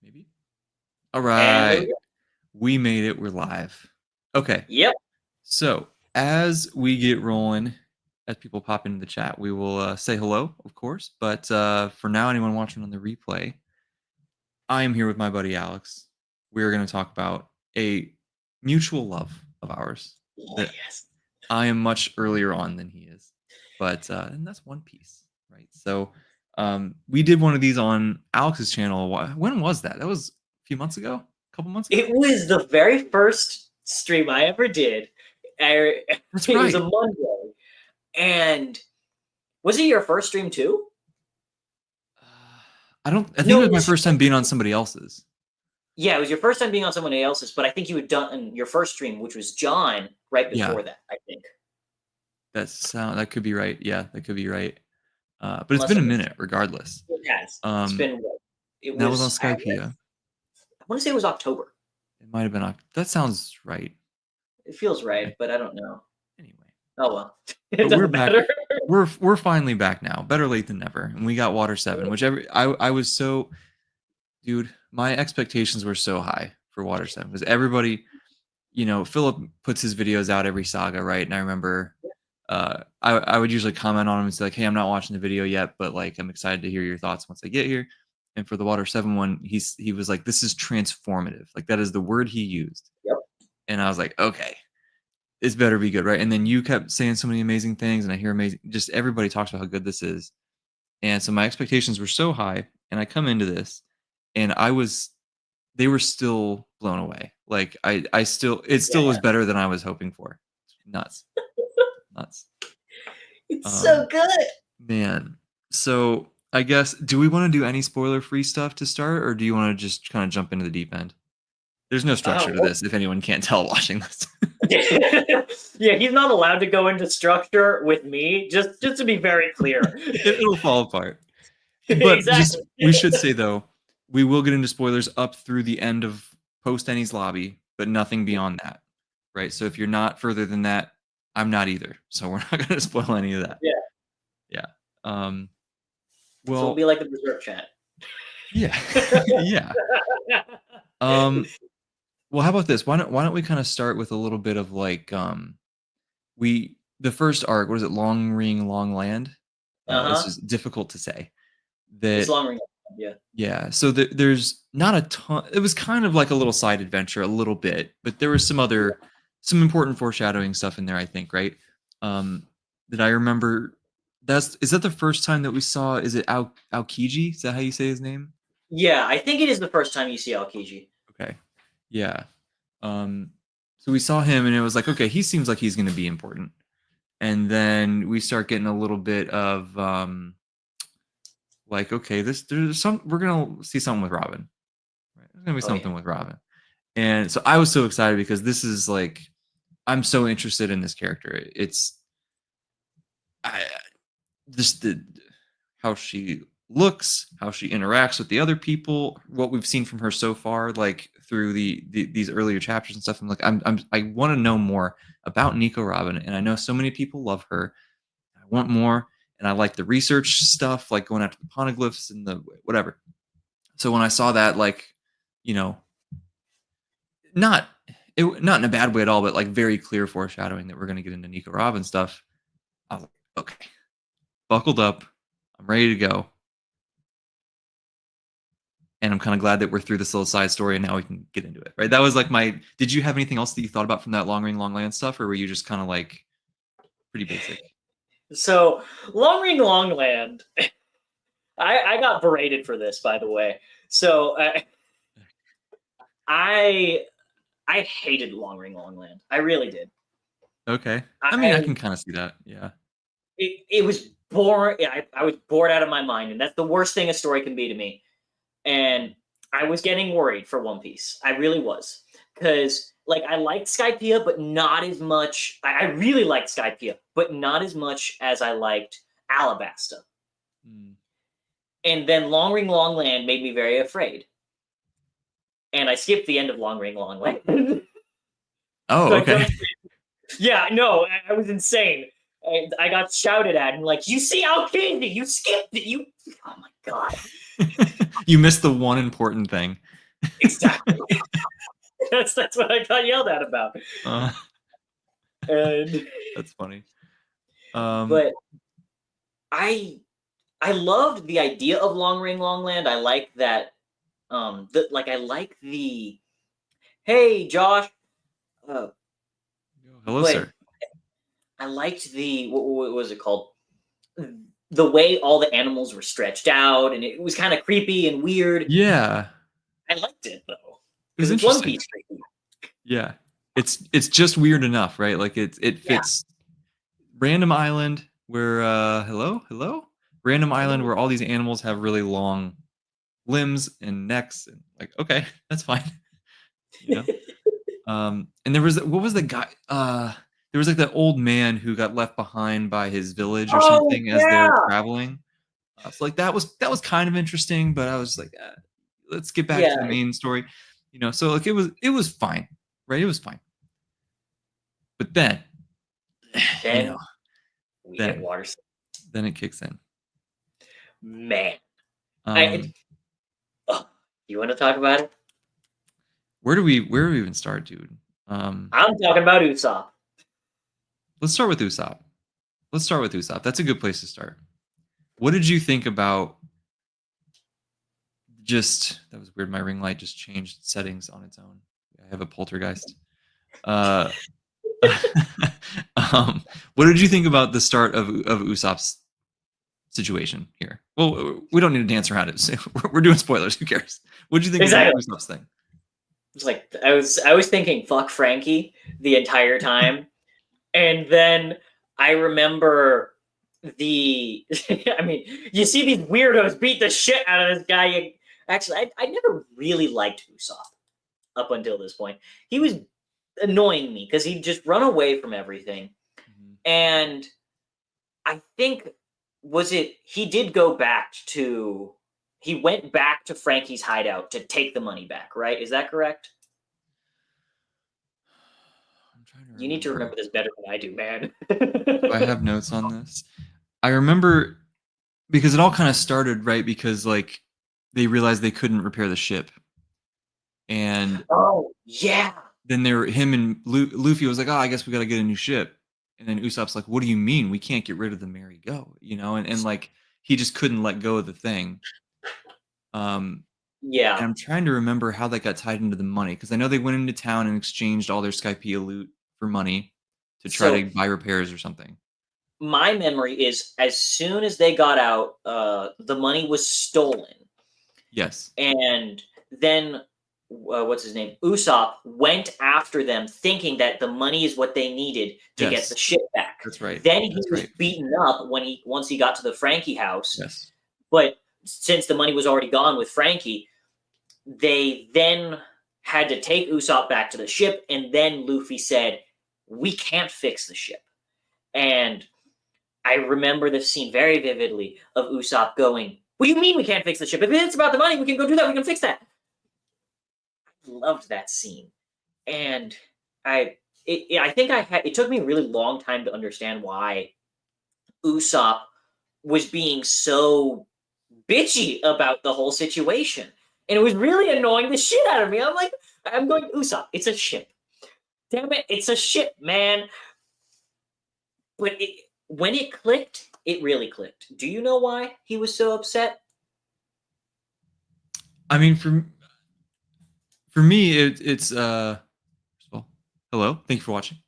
Maybe. All And there right. we go. We made it. We're live. Okay. Yep. So as we get rolling, as people pop into the chat, we will say hello, of course. But for now, anyone watching on the replay, I am here with my buddy Alex. We're going to talk about a mutual love of ours Oh, that yes. I am much earlier on than he is. But and that's One Piece, right? So we did one of these on Alex's channel. When was that? That was a few months ago, a couple months ago. It was the very first stream I ever did. That's It was a right. Monday. And was it your first stream too? I don't. I think it No, was it my was, first time being on somebody else's. yeah, it was your first time being on someone else's, but I think you had done your first stream, which was John, right Yeah, before that, I think. that could be right. Yeah, that could be right. But it's Unless been a I'm minute, mistaken. regardless. It has. It's Um, been what? It that was on was, Skypea. I want to say it was October. It might have been. That sounds right. It feels right, Okay. but I don't know. Anyway, Oh well. It but we're doesn't back. matter. We're finally back now. Better late than never. And we got Water 7, which I was so, dude. My expectations were so high for Water 7 because everybody, Philip puts his videos out every Saga, right? And I remember I would usually comment on him and say like, hey, I'm not watching the video yet, but like I'm excited to hear your thoughts once I get here. And for the Water 7 one, he was like, this is transformative. Like that is the word he used. Yep. And I was like, okay, this better be good, right? And then you kept saying so many amazing things, and I hear amazing, just everybody talks about how good this is. And so my expectations were so high, and I come into this, and they were still blown away. Like it still was Yeah. better than I was hoping for. Nuts, nuts. It's so Um, good. Man. So I guess, do we want to do any spoiler-free stuff to start, or do you want to just kind of jump into the deep end? There's no structure to What? this, if anyone can't tell watching this. Yeah, he's not allowed to go into structure with me. Just to be very clear. It'll fall apart. But just, Exactly. we should say though, we will get into spoilers up through the end of Post-Enies lobby, but nothing beyond that, right? So if you're not further than that, I'm not either. So we're not going to spoil any of that. Yeah. Yeah. So we'll Well, be like the reserve chat. yeah. Yeah. Well, how about this? Why don't we kind of start with a little bit of like the first arc, what is it? Long Ring, Long Land. This Uh-huh. is difficult to say. It's That long ring. Yeah. Yeah, so there's not a ton. It was kind of like a little side adventure, a little bit, but there was some important foreshadowing stuff in there, I think, right? That I remember. Is that the first time that we saw? Is it Aokiji? Is that how you say his name? Yeah, I think it is the first time you see Aokiji. Okay, yeah. So we saw him, and it was like, okay, he seems like he's going to be important. And then we start getting a little bit of like, okay, we're gonna see something with Robin. Right? There's gonna be Oh yeah. something with Robin. And so I was so excited because this is like, I'm so interested in this character. It's I just the how she looks, how she interacts with the other people, what we've seen from her so far, like through these earlier chapters and stuff. I'm like, I want to know more about Nico Robin, and I know so many people love her. I want more, and I like the research stuff, like going after the poneglyphs and the whatever. So when I saw that, like, you know, not not in a bad way at all, but like very clear foreshadowing that we're going to get into Nico Robin stuff. I was like, okay, buckled up, I'm ready to go, and I'm kind of glad that we're through this little side story and now we can get into it. Right? That was like my. Did you have anything else that you thought about from that Long Ring Long Land stuff, or were you just kind of like pretty basic? So Long Ring Long Land. I got berated for this, by the way. So I I hated Long Ring Long Land. I really did. Okay. I mean, I I can kind of see that. Yeah. it was boring. I was bored out of my mind, and that's the worst thing a story can be to me. And I was getting worried for One Piece. I really was, because like I liked Skypiea, but not as much. I really liked Skypiea, but not as much as I liked Alabasta. Mm. And then Long Ring Long Land made me very afraid, and I skipped the end of Long Ring Long Land. Oh, So I okay. jumped. Yeah, no, I was insane. I got shouted at and like, you see Aokiji, you skipped it. You, oh my God, You missed the one important thing. exactly. That's what I got yelled at about. Uh, And that's funny. but I I loved the idea of Long Ring Long Land. I like that. I like the hey Josh. Uh, Hello, but sir. I liked the what was it called? The way all the animals were stretched out, and it was kind of creepy and weird. Yeah, I liked it though it was because it's One interesting. Piece creepy. Yeah, it's just weird enough, right? Like it Yeah. fits random island where hello, random island where all these animals have really long limbs and necks, and like okay, that's fine, you know. And there was what was the guy? There was like that old man who got left behind by his village or Oh something as they were yeah, traveling. So like that was kind of interesting, but I was like, let's get back to the yeah. main story, you know. So like it was fine, right? It was fine, but then, you know, Then we hit then water. then it kicks in. Man, I. Um, Oh, you want to talk about it? where do we even start, dude? Um, I'm talking about Usopp. let's start with Usopp. Let's start with Usopp. That's a good place to start. What did you think about just that was weird. My ring light just changed settings on its own. I have a poltergeist. Uh, what did you think about the start of Usopp's situation here? Well, we don't need to dance around it. We're doing spoilers. Who cares? What did you think of Exactly. Usopp's thing? It's like I was thinking fuck Frankie the entire time. And then I remember the I mean, you see these weirdos beat the shit out of this guy. Actually, I never really liked Usopp up until this point. He was annoying me because he'd just run away from everything. Mhm. And I think was it he did go back to he went back to Frankie's hideout to take the money back, right? Is that correct? I'm trying to You need to remember remember this better than I do, man. if I have notes on this. I remember because it all kind of started right because like they realized they couldn't repair the ship, and Oh, yeah. then there him and Luffy was like, "Oh, I guess we got to get a new ship." And then Usopp's like, "What do you mean? We can't get rid of the Merry Go?" You know, and like he just couldn't let go of the thing. Um, and Yeah. I'm trying to remember how that got tied into the money because I know they went into town and exchanged all their Skypiea loot for money to try So to buy repairs or something. my memory is as soon as they got out, the money was stolen, Yes, and then what's his name? Usopp went after them, thinking that the money is what they needed to get the yes, ship back. that's right. Then he That's was right. beaten up when he once he got to the Frankie house. Yes. But since the money was already gone with Frankie, they then had to take Usopp back to the ship, and then Luffy said, "We can't fix the ship." And I remember this scene very vividly of Usopp going, "What do you mean we can't fix the ship? If it's about the money, we can go do that. We can fix that." I loved that scene, and I think I had. It took me a really long time to understand why Usopp was being so bitchy about the whole situation, and it was really annoying the shit out of me. I'm like, I'm going, Usopp, it's a ship. Damn it, it's a ship, man. But when it clicked, it really clicked. Do you know why he was so upset? I mean, for me, it's first of all, hello, thank you for watching.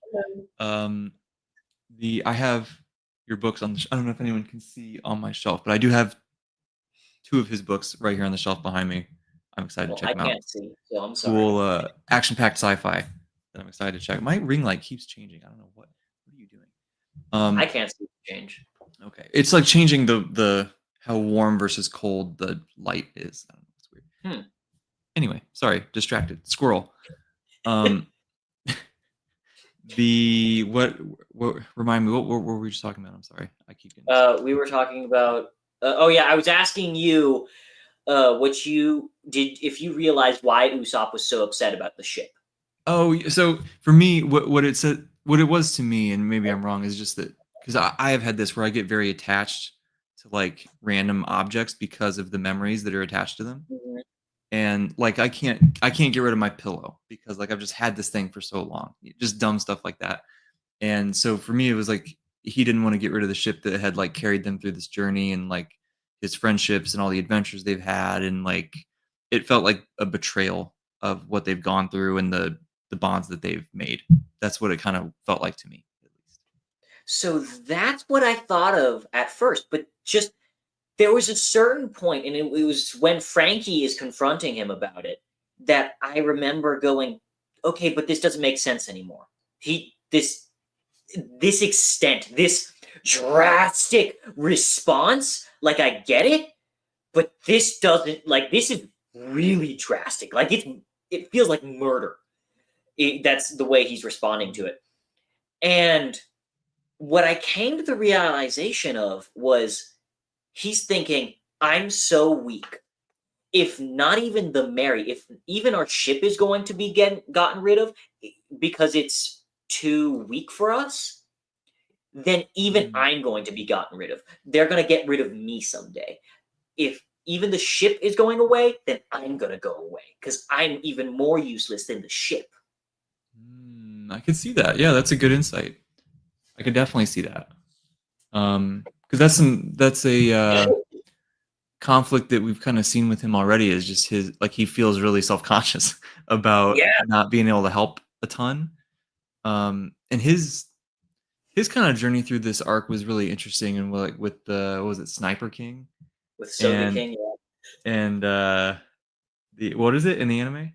Um, I have your books on the. I don't know if anyone can see on my shelf, but I do have two of his books right here on the shelf behind me. I'm excited to Well, check I them out. can't see, so I'm sorry. Cool, action-packed sci-fi that I'm excited to check. My ring light keeps changing. I don't know what are you doing? I Um, can't see the change. okay, it's like changing the how warm versus cold the light is. I don't know. It's weird. Hmm. Anyway, sorry, distracted. Squirrel. Um, the what remind me what were we just talking about? I'm sorry, I keep getting distracted. We were talking about. Oh yeah, I was asking you what you did if you realized why Usopp was so upset about the ship. Oh, so for me, what it said, what it was to me, and maybe I'm wrong, is just that because I have had this where I get very attached to like random objects because of the memories that are attached to them. Mhm. And like I can't get rid of my pillow because like I've just had this thing for so long. Just dumb stuff like that. And so for me, it was like he didn't want to get rid of the ship that had like carried them through this journey and like his friendships and all the adventures they've had. And like it felt like a betrayal of what they've gone through and the bonds that they've made. That's what it kind of felt like to me, at least. So that's what I thought of at first, but just there was a certain point, and it was when Frankie is confronting him about it, that I remember going, "Okay, but this doesn't make sense anymore." He this extent, this drastic response, like I get it, but this doesn't like this is really drastic. Like it feels like murder. That's the way he's responding to it. And what I came to the realization of was he's thinking, I'm so weak. If not even the Mary, if even our ship is going to be gotten rid of because it's too weak for us, then even Mm. I'm going to be gotten rid of. They're going to get rid of me someday. If even the ship is going away, then I'm going to go away because I'm even more useless than the ship. I could see that. Yeah, that's a good insight. I could definitely see that. Because that's a conflict that we've kind of seen with him already. Is just his like he feels really self conscious about Yeah. not being able to help a ton. And his kind of journey through this arc was really interesting. And like with the what was it Sniper King With Soga and King, yeah. the what is it in the anime?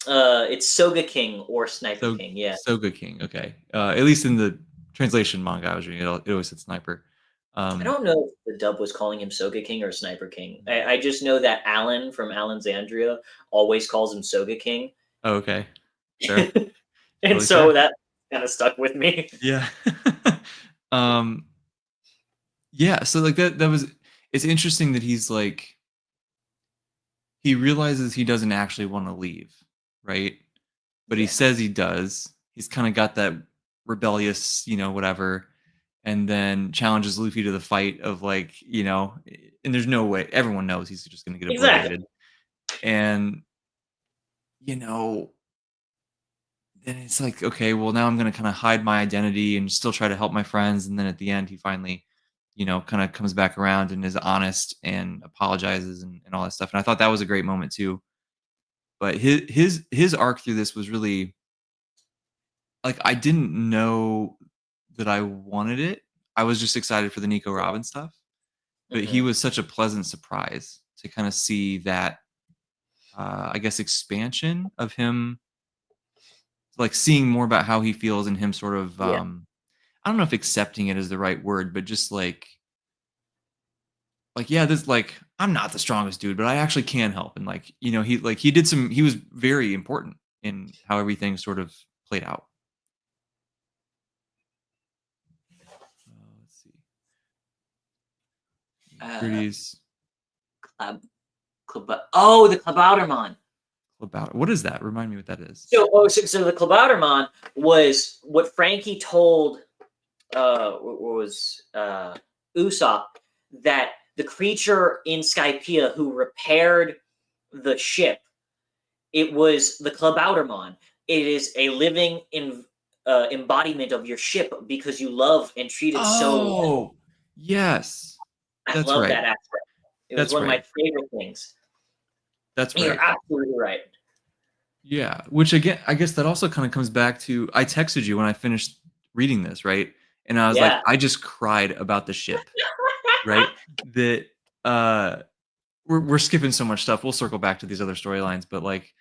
It's Soga King or Sniper So King, yeah. Soga King. Okay, at least in the translation manga I was reading, it always said Sniper. I Um, don't know if the dub was calling him Soga King or Sniper King. I just know that Alan from Alexandria always calls him Soga King. oh, okay, fair, And totally so fair. that kind of stuck with me. Yeah. um, yeah. So like that was it's interesting that he's like he realizes he doesn't actually want to leave, right? But he Yeah. says he does. He's kind of got that rebellious, whatever, and then challenges Luffy to the fight of like, and there's no way everyone knows he's just going to get Exactly. obliterated, and you know, then it's like, okay, well now I'm going to kind of hide my identity and still try to help my friends, and then at the end he finally, kind of comes back around and is honest and apologizes and all that stuff, and I thought that was a great moment too. But his arc through this was really like I didn't know that I wanted it. I was just excited for the Nico Robin stuff, but he Hmm. was such a pleasant surprise to kind of see that, I guess, expansion of him, like seeing more about how he feels and him sort of, Yeah. I don't know if accepting it is the right word, but just like yeah, this like I'm not the strongest dude, but I actually can help, and like he was very important in how everything sort of played out. Let's see. Uh, Pretty's Club, oh, the Klabautermann. about what is that? Remind me what that is. So the Klabautermann was what Frankie told was Usopp that the creature in Skypiea who repaired the ship, it was the Klabautermann. It is a living embodiment of your ship because you love and treat it so well. Oh, yes. I That's love right. that aspect. It was That's one of my right. favorite things. That's You're right. absolutely right. Yeah, which again, I guess that also kind of comes back to I texted you when I finished reading this, right? And I was like, Yeah. I just cried about the ship, right? That uh we're skipping so much stuff. We'll circle back to these other storylines, but like,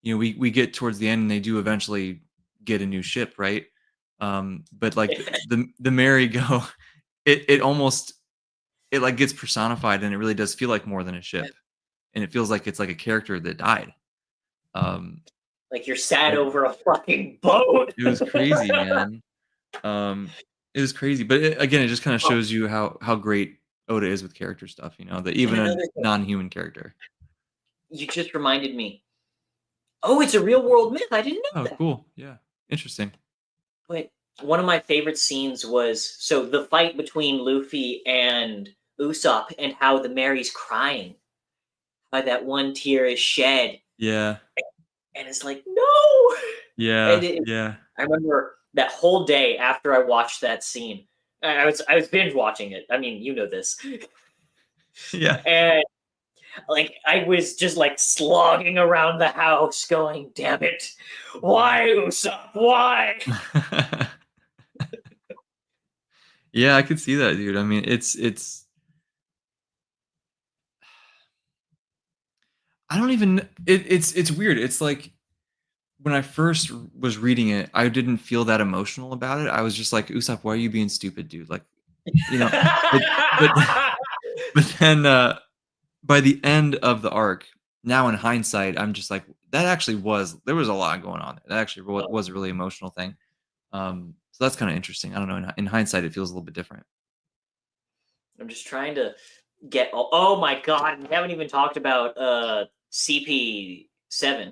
we get towards the end and they do eventually get a new ship, right? But like the merry-go, it almost it like gets personified and it really does feel like more than a ship. And it feels like it's like a character that died. Um, Like you're sad and over a fucking boat. it was crazy, man. Um, it was crazy, but again, it just kind of Oh, shows you how great Oda is with character stuff. That and even a another thing, non-human character. you just reminded me. Oh, it's a real world myth. I didn't know Oh, that. cool. Yeah, interesting. But one of my favorite scenes was so the fight between Luffy and Usopp and how the Mary's crying, how that one tear is shed, Yeah. and it's like, no. And Yeah. Yeah. I remember that whole day after I watched that scene. I was binge watching it. I mean, you know this, Yeah. and like I was just like slogging around the house, going, "Damn it, why Usopp? Why?" Yeah, I could see that, dude. I mean, it's I don't even it's weird. It's like when I first was reading it, I didn't feel that emotional about it. I was just like, "Usopp, why are you being stupid, dude?" Like, you know, but but but then by the end of the arc, now in hindsight, I'm just like, that actually was there was a lot going on there. That actually was a really emotional thing. So that's kind of interesting. I don't know. In hindsight, it feels a little bit different. I'm just trying to get. Oh my god, we haven't even talked about CP7.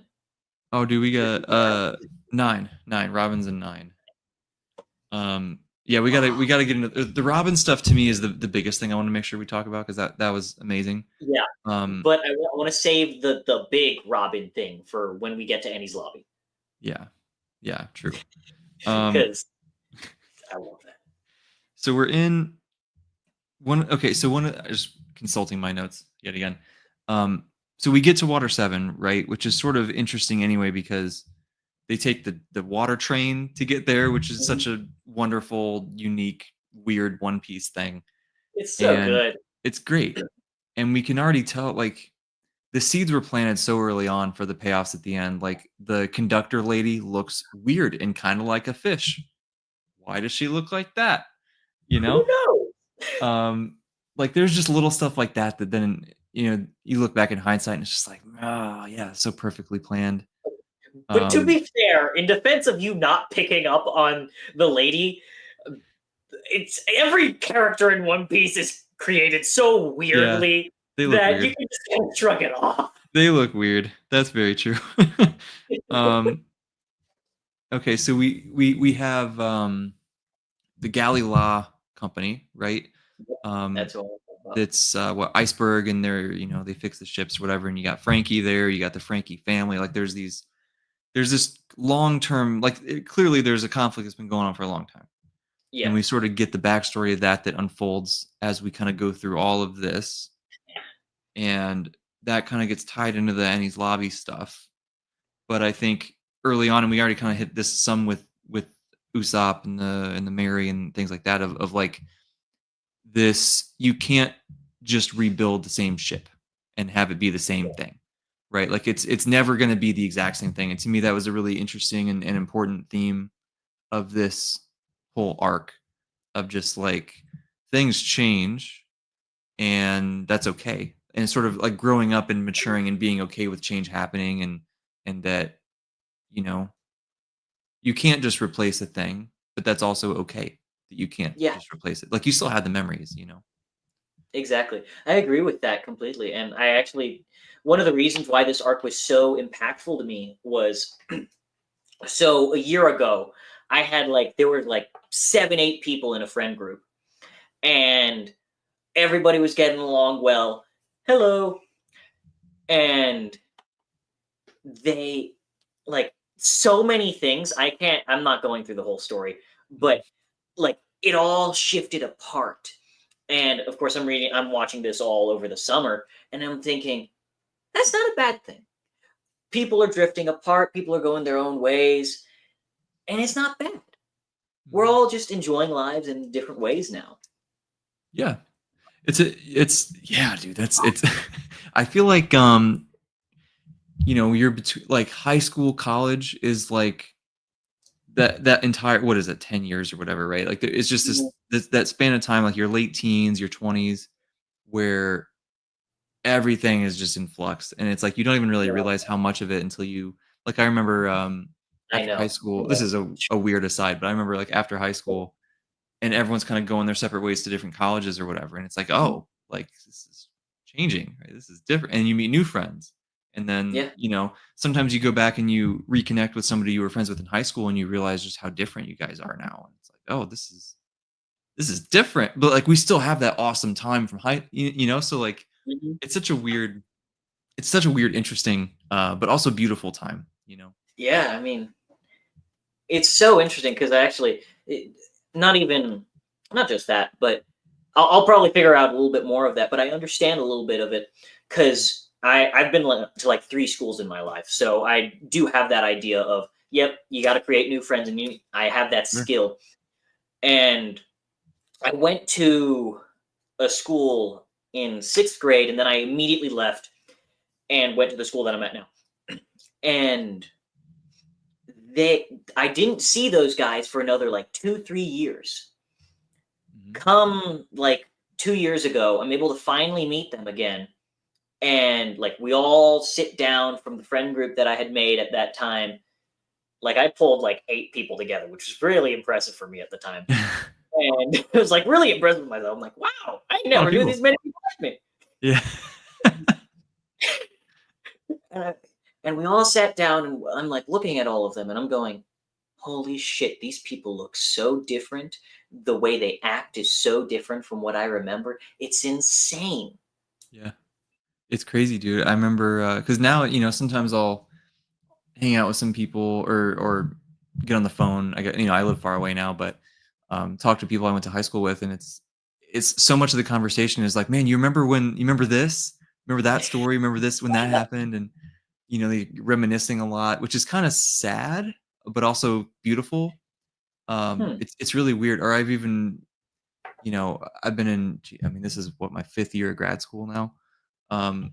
Oh, dude, we got nine. Robin's in nine. Yeah, we gotta get into the Robin stuff. To me, is the biggest thing I want to make sure we talk about because that was amazing. Yeah, Um, but I want to save the big Robin thing for when we get to Annie's lobby yeah, yeah, true. Um, because I love that. so we're in one. Okay, so just consulting my notes yet again. Um, so we get to Water Seven, right, which is sort of interesting anyway because they take the water train to get there, which is Mhm. such a wonderful, unique, weird One Piece thing, It's so and good. it's great. And we can already tell, like, the seeds were planted so early on for the payoffs at the end. Like, the conductor lady looks weird and kind of like a fish. Why does she look like that? You Who know? knows? Um, like, there's just little stuff like that that then, you look back in hindsight and it's just like, oh, yeah, so perfectly planned. But to Um, be fair, in defense of you not picking up on the lady, it's every character in One Piece is created so yeah, weirdly they look that you weird. can just kind of shrug it off. They look weird. That's very true. um, okay, so we have the Galley Law Company, right? Um, That's what I'm talking about. that's what Iceberg, and they fix the ships, or whatever. And you got Frankie there. You got the Frankie family. Like there's this long term. Like clearly, there's a conflict that's been going on for a long time, and Yeah, we sort of get the backstory of that unfolds as we kind of go through all of this, and that kind of gets tied into the Annie's Lobby stuff. But I think early on, and we already kind of hit this some with Usopp and the Mary and things like that of like this, you can't just rebuild the same ship and have it be the same thing, right? Like it's never going to be the exact same thing. And to me, that was a really interesting and important theme of this whole arc of just like things change and that's okay. And sort of like growing up and maturing and being okay with change happening and that, you know, you can't just replace a thing, but that's also okay that you can't yeah, just replace it. Like you still have the memories. exactly. I agree with that completely. And I actually, one of the reasons why this arc was so impactful to me was so a year ago, I had like, there were like 7, 8 people in a friend group, and everybody was getting along well. Hello. And they like so many things. I'm not going through the whole story, but like it all shifted apart. And of course I'm watching this all over the summer, and I'm thinking, that's not a bad thing. People are drifting apart, people are going their own ways, and it's not bad. We're Mhm. all just enjoying lives in different ways now. Yeah. It's yeah, dude, it's I feel like you're between like high school, college is like that entire what is it, 10 years or whatever, right? Like it's just Mhm. that span of time, like your late teens, your 20s, where everything is just in flux. And it's like you don't even really Yeah, realize how much of it until you like I remember I after high know. school, Yeah. this is a weird aside, but I remember like after high school and everyone's kind of going their separate ways to different colleges or whatever. And it's like, Mhm. oh, like this is changing, right? This is different. And you meet new friends. And then, Yeah. sometimes you go back and you reconnect with somebody you were friends with in high school and you realize just how different you guys are now. And it's like, oh, this is this is different, but like we still have that awesome time from so like Mhm. it's such a weird, interesting, but also beautiful time, Yeah, I mean, it's so interesting because I actually, not even, not just that, but I'll probably figure out a little bit more of that. But I understand a little bit of it because I've been to like three schools in my life, so I do have that idea of, yep, you got to create new friends, and I have that Sure. skill. And I went to a school in sixth grade, and then I immediately left and went to the school that I'm at now. And they, I didn't see those guys for another like 2 3 years. Mhm. Come like 2 years ago, I'm able to finally meet them again, and like we all sit down from the friend group that I had made at that time. Like I pulled like 8 people together, which was really impressive for me at the time. And it was like really impressive with myself. I'm like, wow, I A lot of never knew people. these many people like me. Yeah. And, and we all sat down, and I'm like looking at all of them, and I'm going, holy shit, these people look so different. The way they act is so different from what I remember. It's insane. Yeah. It's crazy, dude. I remember, because now, sometimes I'll hang out with some people or get on the phone. I live far away now, but talk to people I went to high school with, and it's so much of the conversation is like, man, you remember this? Remember that story? Remember this when that happened? And they reminiscing a lot, which is kind of sad, but also beautiful. Hmm. It's really weird. Or I've been I mean, this is what, my 5th year of grad school now. Um,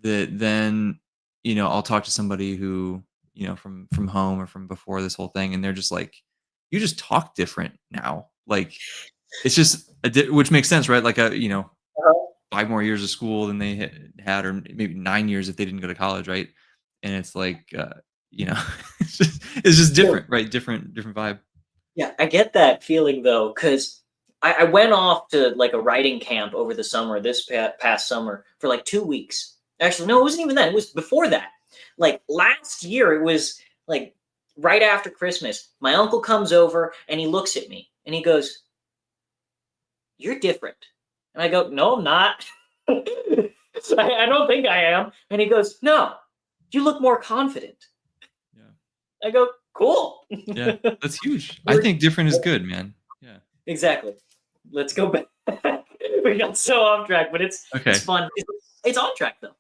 that then, I'll talk to somebody who, from home or from before this whole thing, and they're just like, you just talk different now. Like it's just which makes sense, right? Like, 5 more years of school than they had, or maybe 9 years if they didn't go to college, right? And it's like, it's just So different, right? Different vibe. yeah, I get that feeling though, because I went off to like a writing camp over the summer, this past summer, for like 2 weeks. Actually, no, it wasn't even that. It was before that. Like last year, it was like right after Christmas. My uncle comes over and he looks at me and he goes, "You're different." And I go, "No, I'm not. I don't think I am." And he goes, "No, you look more confident." Yeah. I go, "Cool." Yeah. That's huge. I We're think different is good, man. Yeah. exactly. Let's go back. We got so off track, but it's Okay. fun. It's on track though.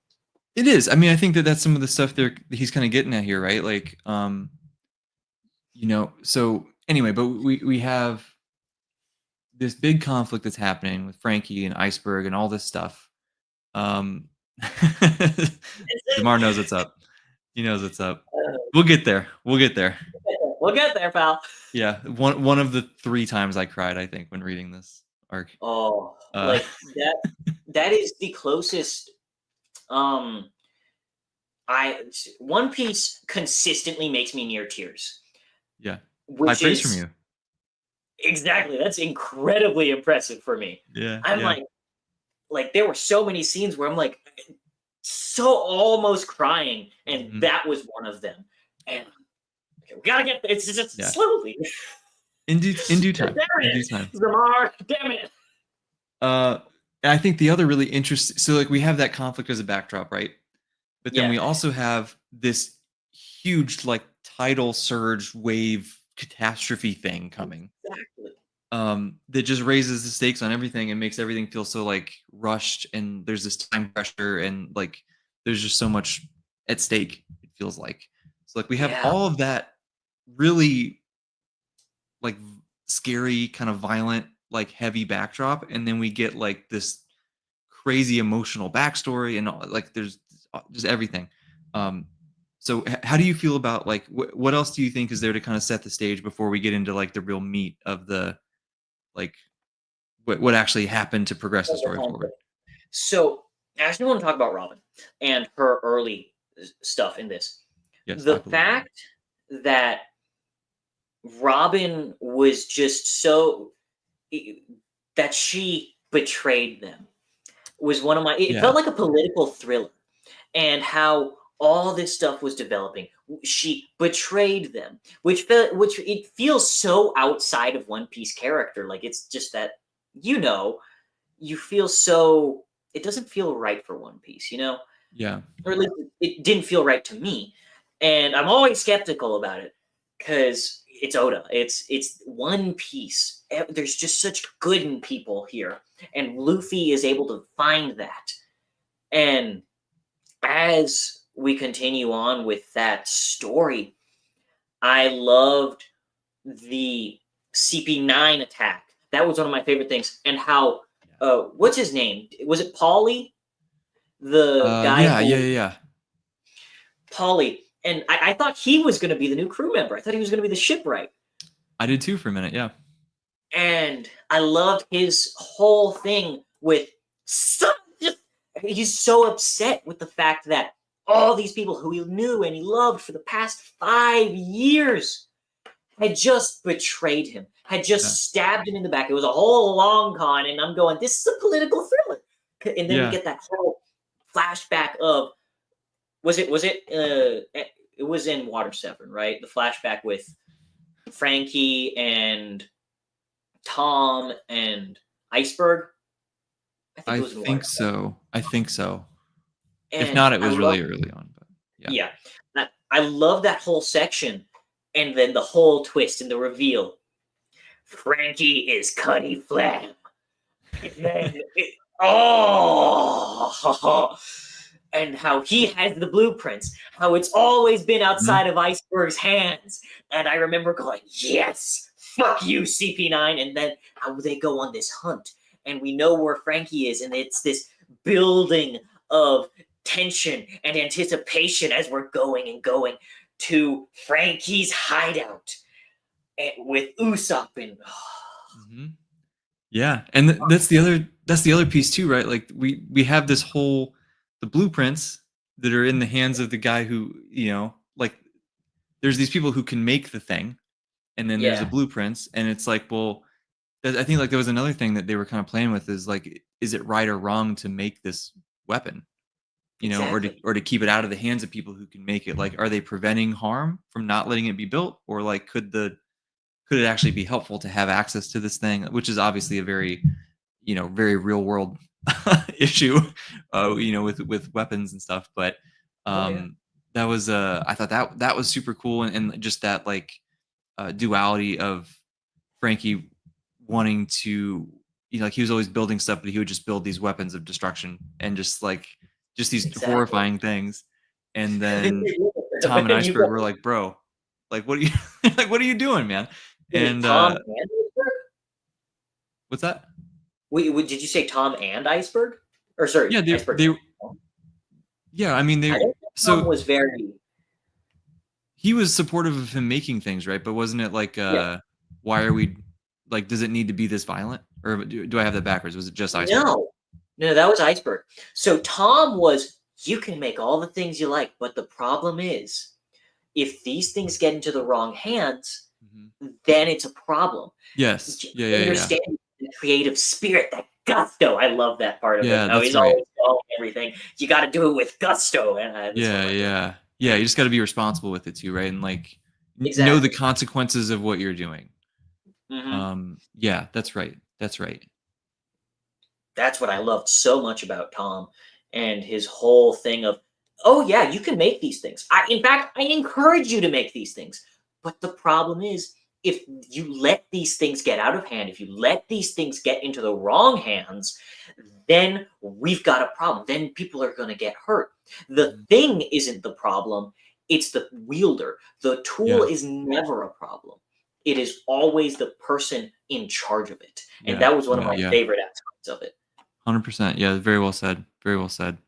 It is. I mean, I think that that's some of the stuff he's kind of getting at here, right? Like, so anyway, but we have this big conflict that's happening with Frankie and Iceberg and all this stuff. Um, Demar knows what's up. He knows what's up. We'll get there. We'll get there. We'll get there, pal. Yeah, one of the 3 times I cried, I think, when reading this arc. Oh, Uh, like that. That is the closest. Um, I One Piece consistently makes me near tears, yeah, high which praise from is you. exactly that's incredibly impressive for me. Yeah, I'm yeah. like there were so many scenes where I'm like so almost crying, and Mhm. that was one of them. And okay, we gotta get it's just Yeah. slowly. In due time. There In it due is, time. Zamar. Damn it. Uh, and I think the other really interesting, so like we have that conflict as a backdrop, right? But then Yeah, we also have this huge like tidal surge wave catastrophe thing coming. exactly. That just raises the stakes on everything and makes everything feel so like rushed, and there's this time pressure, and like there's just so much at stake, it feels like. So like we have Yeah, all of that really like scary, kind of violent, like heavy backdrop, and then we get like this crazy emotional backstory, and like there's just everything. Um, so how do you feel about like what else do you think is there to kind of set the stage before we get into like the real meat of the like what actually happened to progress the that's the story forward? conflict. So I actually want to talk about Robin and her early stuff in this. Yes, The talk a little bit. fact that Robin was just so that she betrayed them was one of my. It Yeah. felt like a political thriller, and how all this stuff was developing. She betrayed them, which it feels so outside of One Piece character. Like it's just that you know you feel so it doesn't feel right for One Piece, Yeah. or at least it didn't feel right to me. And I'm always skeptical about it because it's Oda. It's One Piece. There's just such good in people here, and Luffy is able to find that. And as we continue on with that story, I loved the CP9 attack. That was one of my favorite things, and how what's his name? Was it Paulie? The guy Yeah, yeah, who yeah, yeah. Paulie, and I thought he was going to be the new crew member. I thought he was going to be the shipwright, I did too for a minute. Yeah. and I loved his whole thing with just he's so upset with the fact that all these people who he knew and he loved for the past 5 years had just betrayed him, had Yeah. just stabbed him in the back. It was a whole long con, and I'm going, this is a political thriller. And then we Yeah. get that whole flashback of it was in Water 7, right? The flashback with Frankie and Tom and Iceberg. I think I it was in Water think 7. so. I think so. If And not, it I was love really early on. But yeah. yeah. I love that whole section. And then the whole twist and the reveal. Frankie is Cuddy Flam. And then and how he has the blueprints, how it's always been Mhm. outside of Iceberg's hands. And I remember going, yes, fuck you, CP9. And then how they go on this hunt, and we know where Frankie is, and it's this building of tension and anticipation as we're going and going to Frankie's hideout with Usopp and Mhm. Yeah, and that's the other piece too, right? Like we have this whole the blueprints that are in the hands of the guy who, like there's these people who can make the thing, and then there's the yeah, blueprints, and it's like, well, I think like there was another thing that they were kind of playing with is like, is it right or wrong to make this weapon, exactly. or to keep it out of the hands of people who can make it? Like, are they preventing harm from not letting it be built, or like could it actually be helpful to have access to this thing, which is obviously a very very real world issue, with weapons and stuff. But Oh yeah, that was I thought that was super cool, and just that like duality of Frankie wanting to, like he was always building stuff, but he would just build these weapons of destruction and just these exactly. horrifying things. And then Tom But and then you Iceberg got were like, bro, like what are you like what are you doing, man? wait, And Tom and Iceberg? what's that? Wait, did you say Tom and Iceberg? Or sorry, Yeah, they Iceberg. they yeah, I mean I they don't think Tom so was very he was supportive of him making things, right? But wasn't it like yeah. why are we like does it need to be this violent? Or do I have that backwards? Was it just Iceberg? No. No, that was Iceberg. So Tom was you can make all the things you like, but the problem is if these things get into the wrong hands, Mhm. then it's a problem. Yes. Just Yeah, yeah, yeah. understand the creative spirit, that gusto. I love that part of him. Yeah, How that's he's right. always following everything. You got to do it with gusto, and that's one of Yeah, my favorite. yeah. Yeah, you just gotta be responsible with it too, right? And like know the Exactly. consequences of what you're doing. Hmm. Yeah, that's right. That's right. That's what I loved so much about Tom and his whole thing of, oh yeah, you can make these things. In fact, I encourage you to make these things. But the problem is, if you let these things get out of hand, if you let these things get into the wrong hands, then we've got a problem. Then people are going to get hurt. The Mhm. thing isn't the problem, it's the wielder. The tool Yeah. is never a problem. It is always the person in charge of it. And Yeah. that was one of Yeah, my yeah. favorite aspects of it. 100%. Yeah, very well said. Very well said.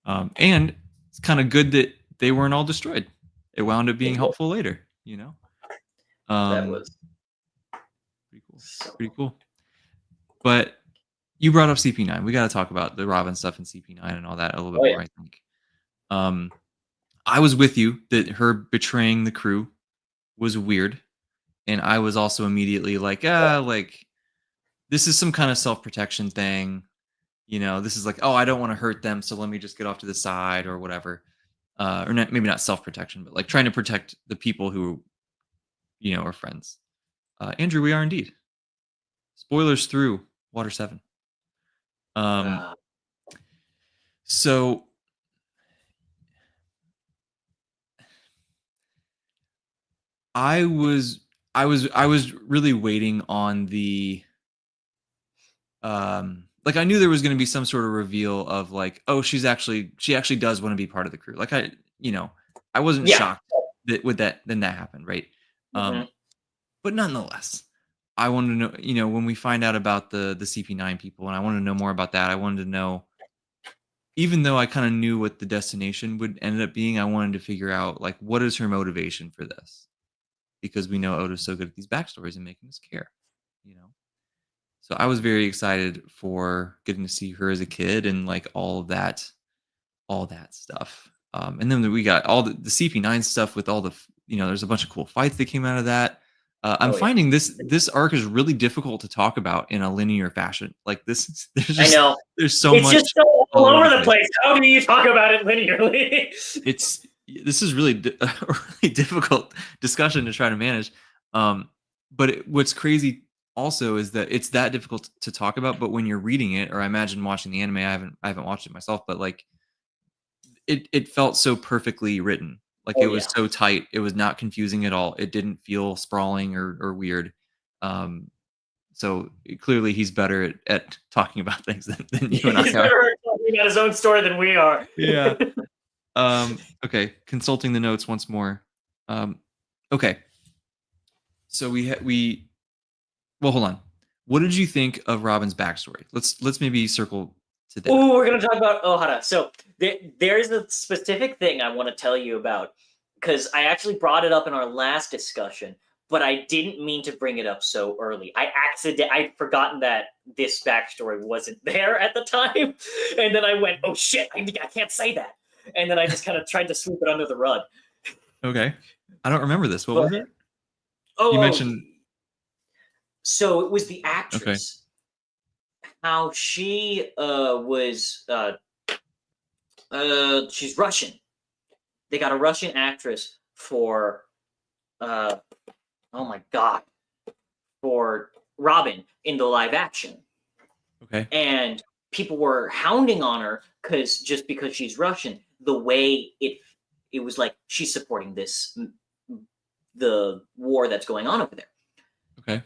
And it's kind of good that they weren't all destroyed. It wound up being It was helpful later. that Um, was Pretty cool. so Pretty cool. But you brought up CP9. We got to talk about the Robin stuff in CP9 and all that a little bit oh yeah. more, I think. Um, I was with you that her betraying the crew was weird. And I was also immediately like, like this is some kind of self-protection thing. This is like, oh, I don't want to hurt them, so let me just get off to the side or whatever. or not, maybe not self-protection, but like trying to protect the people who are friends. Andrew, we are indeed. Spoilers through Water 7. Um, Uh, so I was I was really waiting on the like I knew there was going to be some sort of reveal of like, oh, she actually does want to be part of the crew. Like I wasn't yeah. shocked that with that then that happened, right? Mhm. But nonetheless, I wanted to know, when we find out about the CP9 people, and I wanted to know more about that. I wanted to know, even though I kind of knew what the destination would end up being, I wanted to figure out like what is her motivation for this, because we know Oda's so good at these backstories and making us care, you know. So I was very excited for getting to see her as a kid and like all that stuff. And then we got all the CP9 stuff with all the, there's a bunch of cool fights that came out of that. I'm Oh yeah. finding this arc is really difficult to talk about in a linear fashion. Like I know. there's so It's much just so all all over over the the place. place. How do you talk about it linearly? It's this is really a really difficult discussion to try to manage. But what's crazy also is that it's that difficult to talk about. But when you're reading it, or I imagine watching the anime, I haven't watched it myself, but like it felt so perfectly written. Like Oh it was yeah. so tight. It was not confusing at all. It didn't feel sprawling or weird. Um, so clearly he's better at talking about things than you and I He's are. better at talking about his own story than we are. Yeah. Okay, consulting the notes once more. Okay, so we well, hold on. What did you think of Robin's backstory? Let's maybe circle to that. Ooh, we're gonna talk about Ohara. So there's a specific thing I want to tell you about because I actually brought it up in our last discussion, but I didn't mean to bring it up so early. I'd forgotten that this backstory wasn't there at the time, and then I went, "Oh shit, I can't say that," and then I just kind of tried to sweep it under the rug. Okay, I don't remember this. What But was it? You oh, mentioned. so it was the Okay. actress. How she was she's Russian. They got a Russian actress for uh oh my god, for Robin in the live action. Okay. And people were hounding on her because she's Russian, the way it was like she's supporting the war that's going on over there. Okay.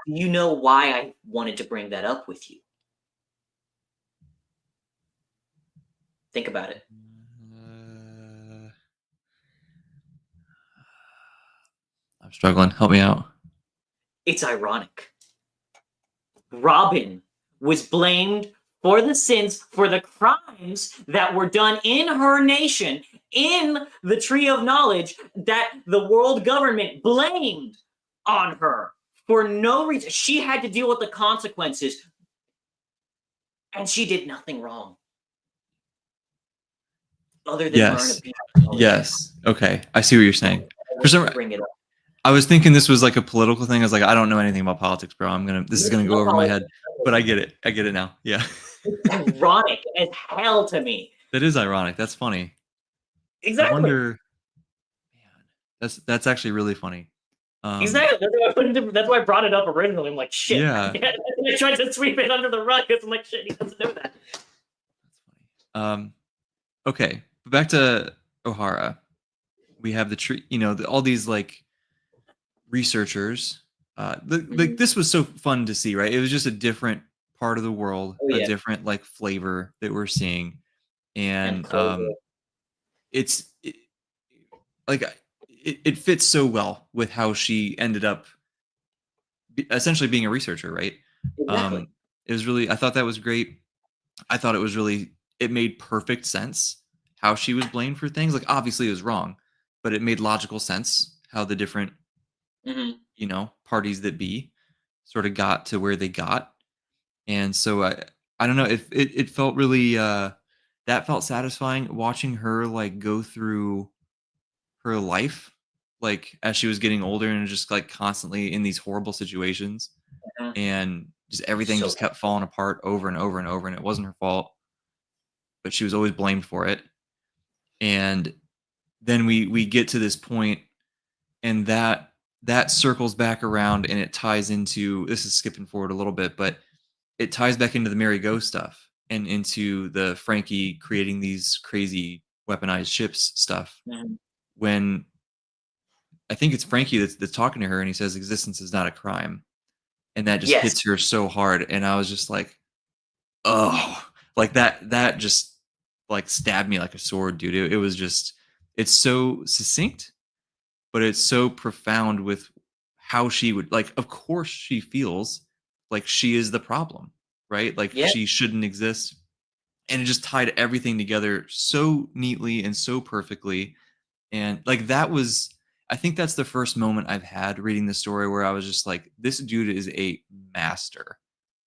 You know why I wanted to bring that up with you? Think about it. Uh, I'm struggling. Help me out. It's ironic. Robin was blamed for the sins, for the crimes that were done in her nation, in the Tree of Knowledge, that the world government blamed on her for no reason. She had to deal with the consequences, and she did nothing wrong other than learn a Yes. piece of knowledge. Yes. Okay. I see what you're saying. I For wanted some, to bring it up. I was thinking this was like a political thing. I was like, I don't know anything about politics, bro. This is It's gonna go not over my head. But I politics. get it. I get it now. Yeah. It's ironic as hell to me. That is ironic. That's funny. I Exactly. wonder. Man, that's actually really funny. Um, Exactly. That's why I brought it up originally. I'm like, shit. yeah, I tried to sweep it under the rug because I'm like, shit, he doesn't know that. that's funny. Okay, but back to O'Hara. We have the tree. All these like researchers. Like Mhm. this was so fun to see, right? It was just a different part of the world, Oh a yeah, different like flavor that we're seeing, and and Clover. it's like it fits so well with how she ended up essentially being a researcher, right? Exactly. Um, it was really, I thought that was great. I thought it made perfect sense how she was blamed for things. Like, obviously, it was wrong, but it made logical sense how the different, Hmm. parties that be sort of got to where they got. And so I don't know if it felt really, that felt satisfying watching her like go through her life, like as she was getting older and just like constantly in these horrible situations, and just everything So just kept falling apart over and over and over, and it wasn't her fault, but she was always blamed for it. And then we get to this point, and that circles back around, and it ties into, this is skipping forward a little bit, but it ties back into the Mary Go stuff and into the Frankie creating these crazy weaponized ships stuff. Mhm. When I think it's Frankie that's talking to her, and he says existence is not a crime, and that just Yes. hits her so hard, and I was just like, oh, like that just like stabbed me like a sword, dude. It was just, it's so succinct, but it's so profound with how she would, like, of course she feels like she is the problem, right? Like Yeah. she shouldn't exist. And it just tied everything together so neatly and so perfectly. And like that was, I think that's the first moment I've had reading the story where I was just like, this dude is a master.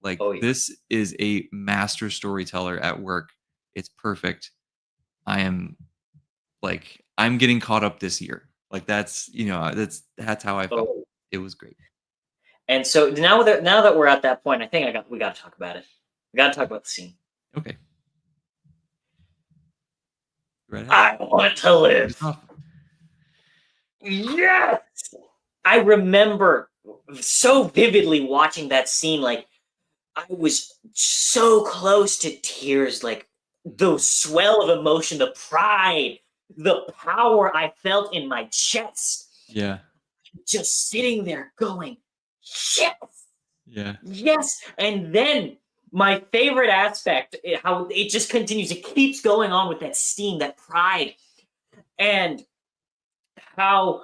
Like Oh yeah. this is a master storyteller at work. It's perfect. I am like, I'm getting caught up this year. Like that's, that's how I felt. Oh. It was great. And so now that we're at that point, I think we got to talk about it. We got to talk about the scene. Okay. Right ahead. I want to Lead us live. off. Yes. I remember so vividly watching that scene. Like I was so close to tears. Like the Mhm. swell of emotion, the pride, the power I felt in my chest. Yeah. Just sitting there going, yes, Yeah. yes. And then my favorite aspect, how it just continues, it keeps going on with that steam, that pride, and how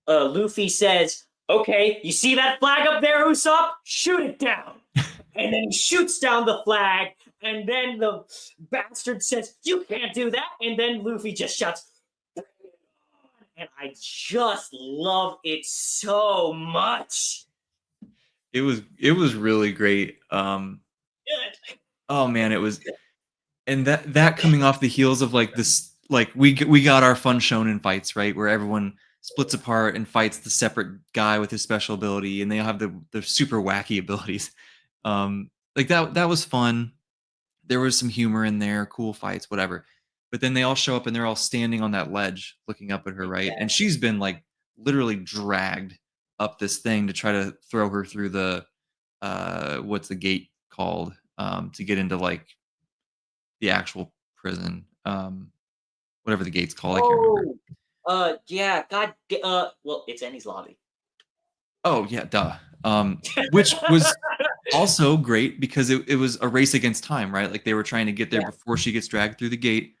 Luffy says, okay, you see that flag up there, Usopp? Shoot it down. And then he shoots down the flag, and then the bastard says, you can't do that. And then Luffy just shouts, and I just love it so much. It was really great. Oh man, it was, and that coming off the heels of like this, like we got our fun shonen fights, right, where everyone splits apart and fights the separate guy with his special ability, and they all have the super wacky abilities. Like that was fun. There was some humor in there, cool fights, whatever. But then they all show up and they're all standing on that ledge looking up at her, right? And she's been like literally dragged up this thing to try to throw her through the what's the gate called? To get into like the actual prison. Whatever the gate's called, I can't remember. Oh, yeah, well, it's Ennie's lobby. Oh yeah, duh. Which was also great because it was a race against time, right? Like they were trying to get there Yeah. before she gets dragged through the gate,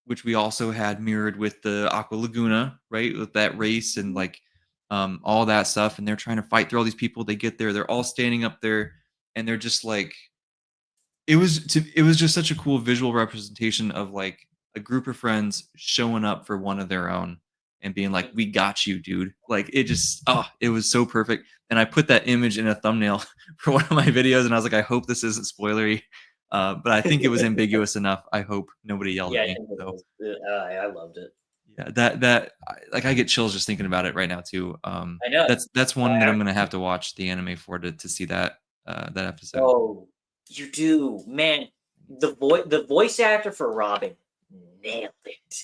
which we also had mirrored with the Aqua Laguna, right? With that race and like all that stuff. And they're trying to fight through all these people. They get there, they're all standing up there, and they're just like, it was just such a cool visual representation of like a group of friends showing up for one of their own and being like, "We got you, dude." Like it just, oh, it was so perfect. And I put that image in a thumbnail for one of my videos, and I was like, I hope this isn't spoilery, but I think it was ambiguous enough. I hope nobody yelled Yeah, at I me. think it So was. I loved it. yeah, like I get chills just thinking about it right now too. I know. That's one that I'm gonna have to watch the anime for to see that episode. Oh, you do, man. The voice actor for Robin nailed it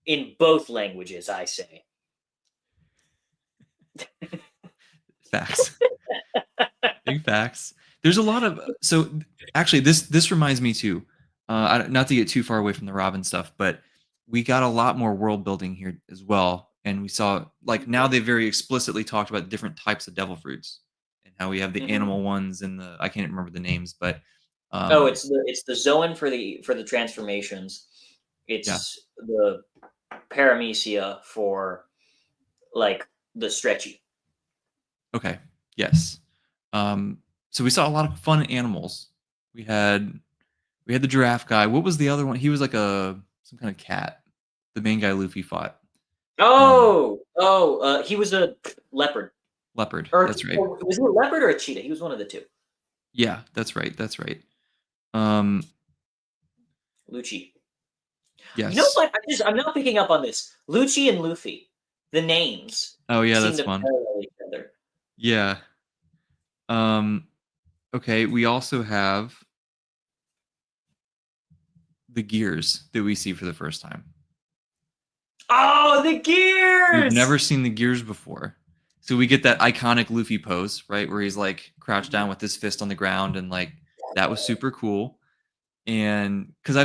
in both languages. I say. Facts. Big facts. There's a lot of, so actually this reminds me too. Not to get too far away from the Robin stuff, but we got a lot more world building here as well, and we saw like now they very explicitly talked about different types of devil fruits and how we have the Mhm. animal ones and the, I can't remember the names, but Oh, um it's the Zoan for the transformations. yeah, It's the Paramecia for like the stretchy. okay, yes. So we saw a lot of fun animals. We had we had the giraffe guy. What was the other one? He was like a some kind of cat. The main guy Luffy fought. Um, He was a leopard, Leopard, or that's right. was he a leopard or a cheetah? He was one of the two. Yeah, that's right, that's right. Um, Lucci. You know yes. what? I'm not picking up on this. Lucci and Luffy, the names Oh, yeah, seem that's to fun. parallel each other. Yeah. Um, okay, we also have the gears that we see for the first time. Oh, the We've never gears! seen the gears before. So we get that iconic Luffy pose, right? Where he's like crouched down with his fist on the ground and like that was super cool. And because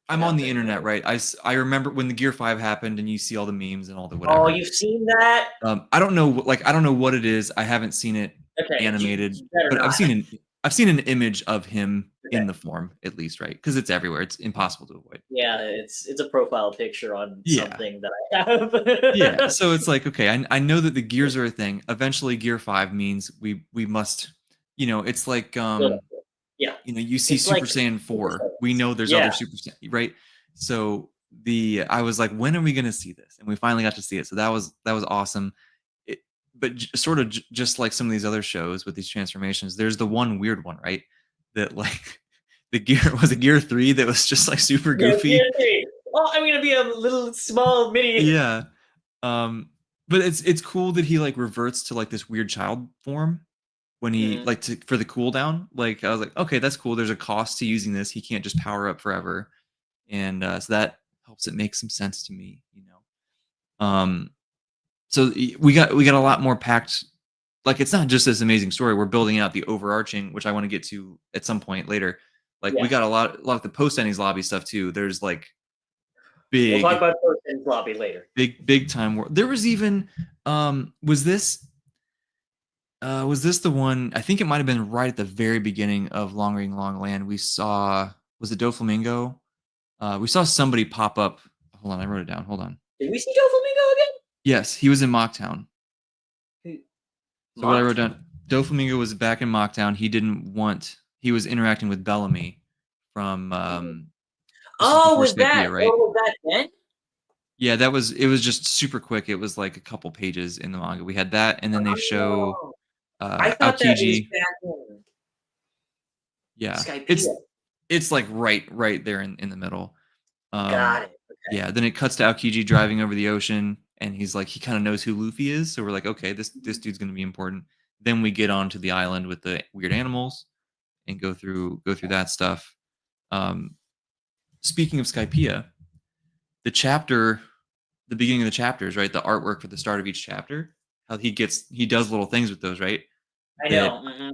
I'm on the Nothing internet, like. right? I remember when the Gear 5 happened and you see all the memes and all the Oh, whatever. you've seen that? I don't know, like I don't know what it is. I haven't seen it Okay, animated, you better but not. I've seen an image of him Okay. in the form at least, right? Because it's everywhere. It's impossible to avoid. Yeah, it's a profile picture on Yeah. something that I Yeah. have. So it's like, okay, I know that the gears are a thing. Eventually Gear 5 means we must, it's like Build up to it. Yeah, you see it's Super like Saiyan Super 4. We Saiyans. know there's other Yeah, Super Saiyan, right? So I was like, when are we gonna see this? And we finally got to see it. So that was awesome. It, but sort of just like some of these other shows with these transformations, there's the one weird one, right? That like the gear was a Gear 3 that was just like super yeah, goofy. TNT. Oh, I'm gonna be a little small mini. Yeah. Um, but it's cool that he like reverts to like this weird child form when he Mhm. like for the cooldown. Like I was like, okay, that's cool. There's a cost to using this. He can't just power up forever, and so that helps it make some sense to me. So we got a lot more packed. Like it's not just this amazing story. We're building out the overarching, which I want to get to at some point later. Like we Yeah, got a lot of the post-Enies lobby stuff too. There's like we'll talk big, about Person's lobby later. big time. There was even was this the one? I think it might have been right at the very beginning of Long Ring Long Land. We saw was it Doflamingo? We saw somebody pop up. Hold on, I wrote it down. Hold on. Did we see Doflamingo again? Yes, he was in Mocktown. So what I wrote Mocktown. down, Doflamingo was back in Mocktown. He was interacting with Bellamy from this is Oh, before Skypiea, right? was that then? Yeah, it was just super quick. It was like a couple pages in the manga. We had that, and then they show Oh, I thought that was Aokiji. back in Yeah. Skypiea. It's like right there in the middle. Got Um, it. Okay. yeah, then it cuts to Aokiji driving over the ocean, and he's like, he kind of knows who Luffy is, so we're like, okay, this dude's gonna be important. Then we get onto the island with the weird animals and go through that stuff. Um, Speaking of Skypiea, the chapter, the beginning of the chapters, right? The artwork for the start of each chapter, how he does little things with those, right? I That know. Mhm.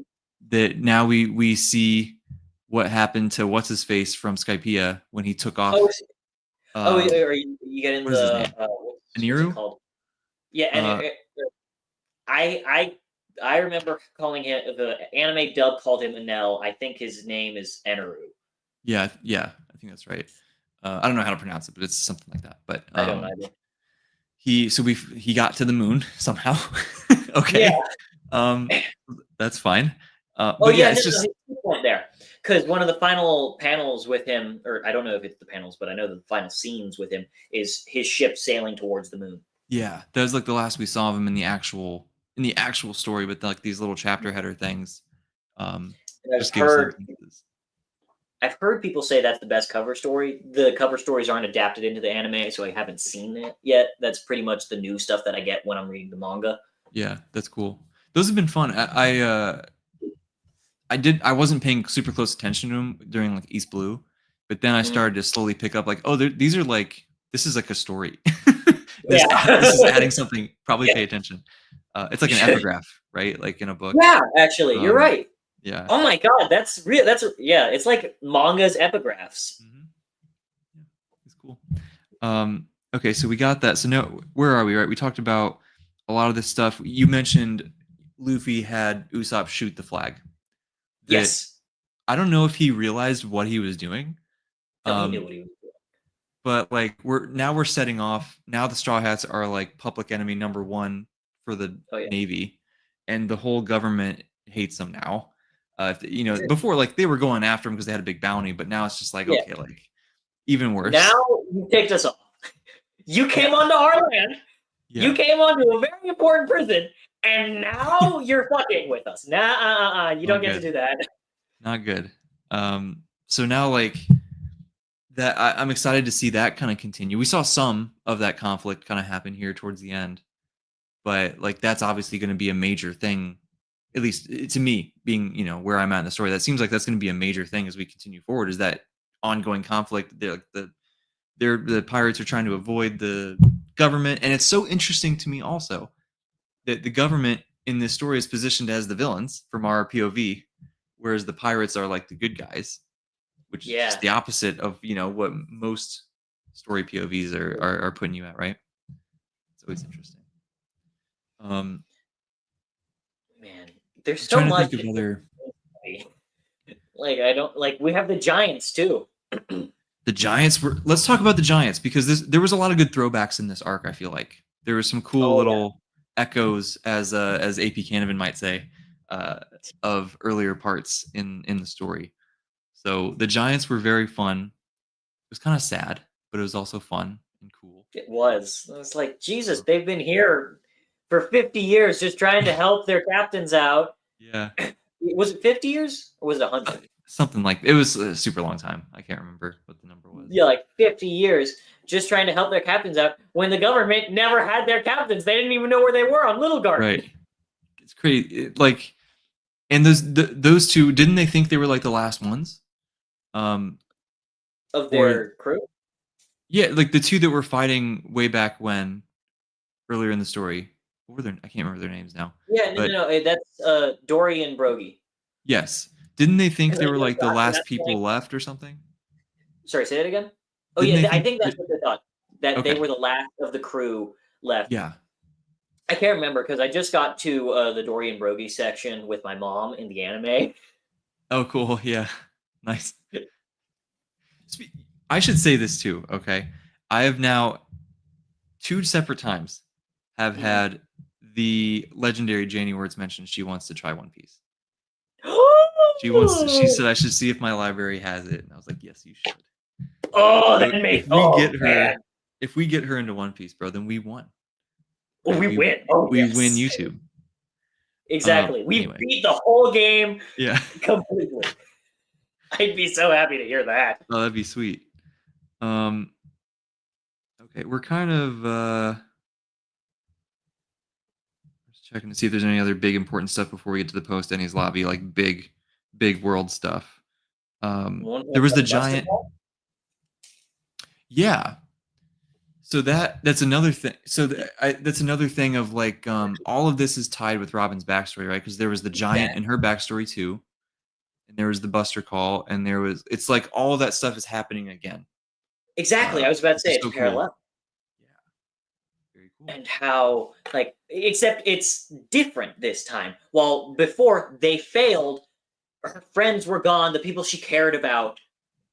that now we see what happened to what's his face from Skypiea when he took Oh, off. are you getting What is his the name? what's it Aniru? called? Yeah, and Uh, I I remember calling him the anime dub called him Enel. I think his name is Eneru. yeah, I think that's right. I don't know how to pronounce it, but it's something like that. But I don't either. he got to the moon somehow. Yeah. Okay, um, that's fine. Oh But yeah, yeah, no, it's no, just his key point there. Because one of the final panels with him, or I don't know if it's the panels, but I know the final scenes with him is his ship sailing towards the moon. yeah, that was like the last we saw of him in the actual story, but like these little chapter header things, um, And just gave us little pieces. I've heard people say that's the best cover story. The cover stories aren't adapted into the anime, so I haven't seen it yet. That's pretty much the new stuff that I get when I'm reading the manga. Yeah, that's cool. Those have been fun. I wasn't paying super close attention to them during like East Blue, but then I Mhm. started to slowly pick up like, oh, these are like this is like a story. this this is Yeah. adding something. Probably Yeah. pay attention. It's You like an should. epigraph, right? Like in a book. Yeah, actually, you're Um, right. yeah. Oh my god, that's real. Yeah. It's like manga's epigraphs. hmm Yeah, it's cool. Okay, so we got that. So now, where are we? Right, we talked about a lot of this stuff. You mentioned Luffy had Usopp shoot the flag. That Yes. I don't know if he realized what he was doing. No, he knew Um, what he was doing. but like we're setting off now. The Straw Hats are like public enemy number one for the Oh yeah. Navy, and the whole government hates them now. Before like they were going after him because they had a big bounty, but now it's just like Yeah. okay, like even Now worse. you kicked us off. You Yeah, came onto our land. You yeah, came onto a very important prison, and now you're fucking with us. Nah, you don't not get to good, do that. not good. So now like that, I'm excited to see that kind of continue. We saw some of that conflict kind of happen here towards the end, but like that's obviously going to be a major thing, at least to me being where I'm at in the story. That seems like that's going to be a major thing as we continue forward, is that ongoing conflict, the the pirates are trying to avoid the government, and it's so interesting to me also that the government in this story is positioned as the villains from our POV, whereas the pirates are like the good guys, which is just Yeah, the opposite of what most story POVs are putting you at, right? It's always interesting. Um, man. There's I'm so trying to much. think of other Like I don't like. We have the Giants too. the Giants were. Let's talk about the Giants because there was a lot of good throwbacks in this arc. I feel like there was some cool Oh yeah. little echoes, as AP Canavan might say, uh, of earlier parts in the story. So the Giants were very fun. It was kind of sad, but it was also fun and cool. It was. I was like, Jesus, So, they've been here for 50 years just trying to help their captains out. yeah, Was it 50 years or was it uh, 100? something like it was a super long time. I can't remember what the number was. Yeah, like 50 years just trying to help their captains out when the government never had their captains. They didn't even know where they were on Little Garden Right. It's crazy. Like, and those two didn't they think they were like the last ones? Um, of or their crew. yeah, like the two that were fighting way back when earlier in the story. What were their? I can't remember their names now. Yeah, no, But no, no. That's Dory and Brogy. yes, didn't they think Because they I were just like the got to last that point. people left or something? Sorry, say it again. Oh Didn't yeah, they I think think that's that? what they thought. That they Okay, were the last of the crew left. yeah. I can't remember because I just got to the Dory and Brogy section with my mom in the anime. Oh, cool. Yeah, nice. Spe- I should say this too. Okay, I have now two separate times have Mhm. had the legendary Janie Words mention she wants to try One Piece. She said I should see if my library has it, and I was like, yes, you should. Oh, So that makes. Oh man, if we get her into One Piece, bro, then we won. oh, we We win. Oh we win yes, YouTube. exactly. We Anyway, beat the whole game yeah, completely. I'd be so happy to hear that. oh, that'd be sweet. Um, okay, we're kind of just checking to see if there's any other big important stuff before we get to the Post-Enies lobby, like big world stuff. One There more was about the the Buster giant, Ball. yeah. So that's another thing. So that's another thing of like all of this is tied with Robin's backstory, right? Because there was the giant in her backstory too, and there was the Buster call, and there was it's like all of that stuff is happening again, Exactly. I was about to which say is it's so cool. parallel. Yeah, very cool. And how like except it's different this time. While before they failed, her friends were gone, the people she cared about,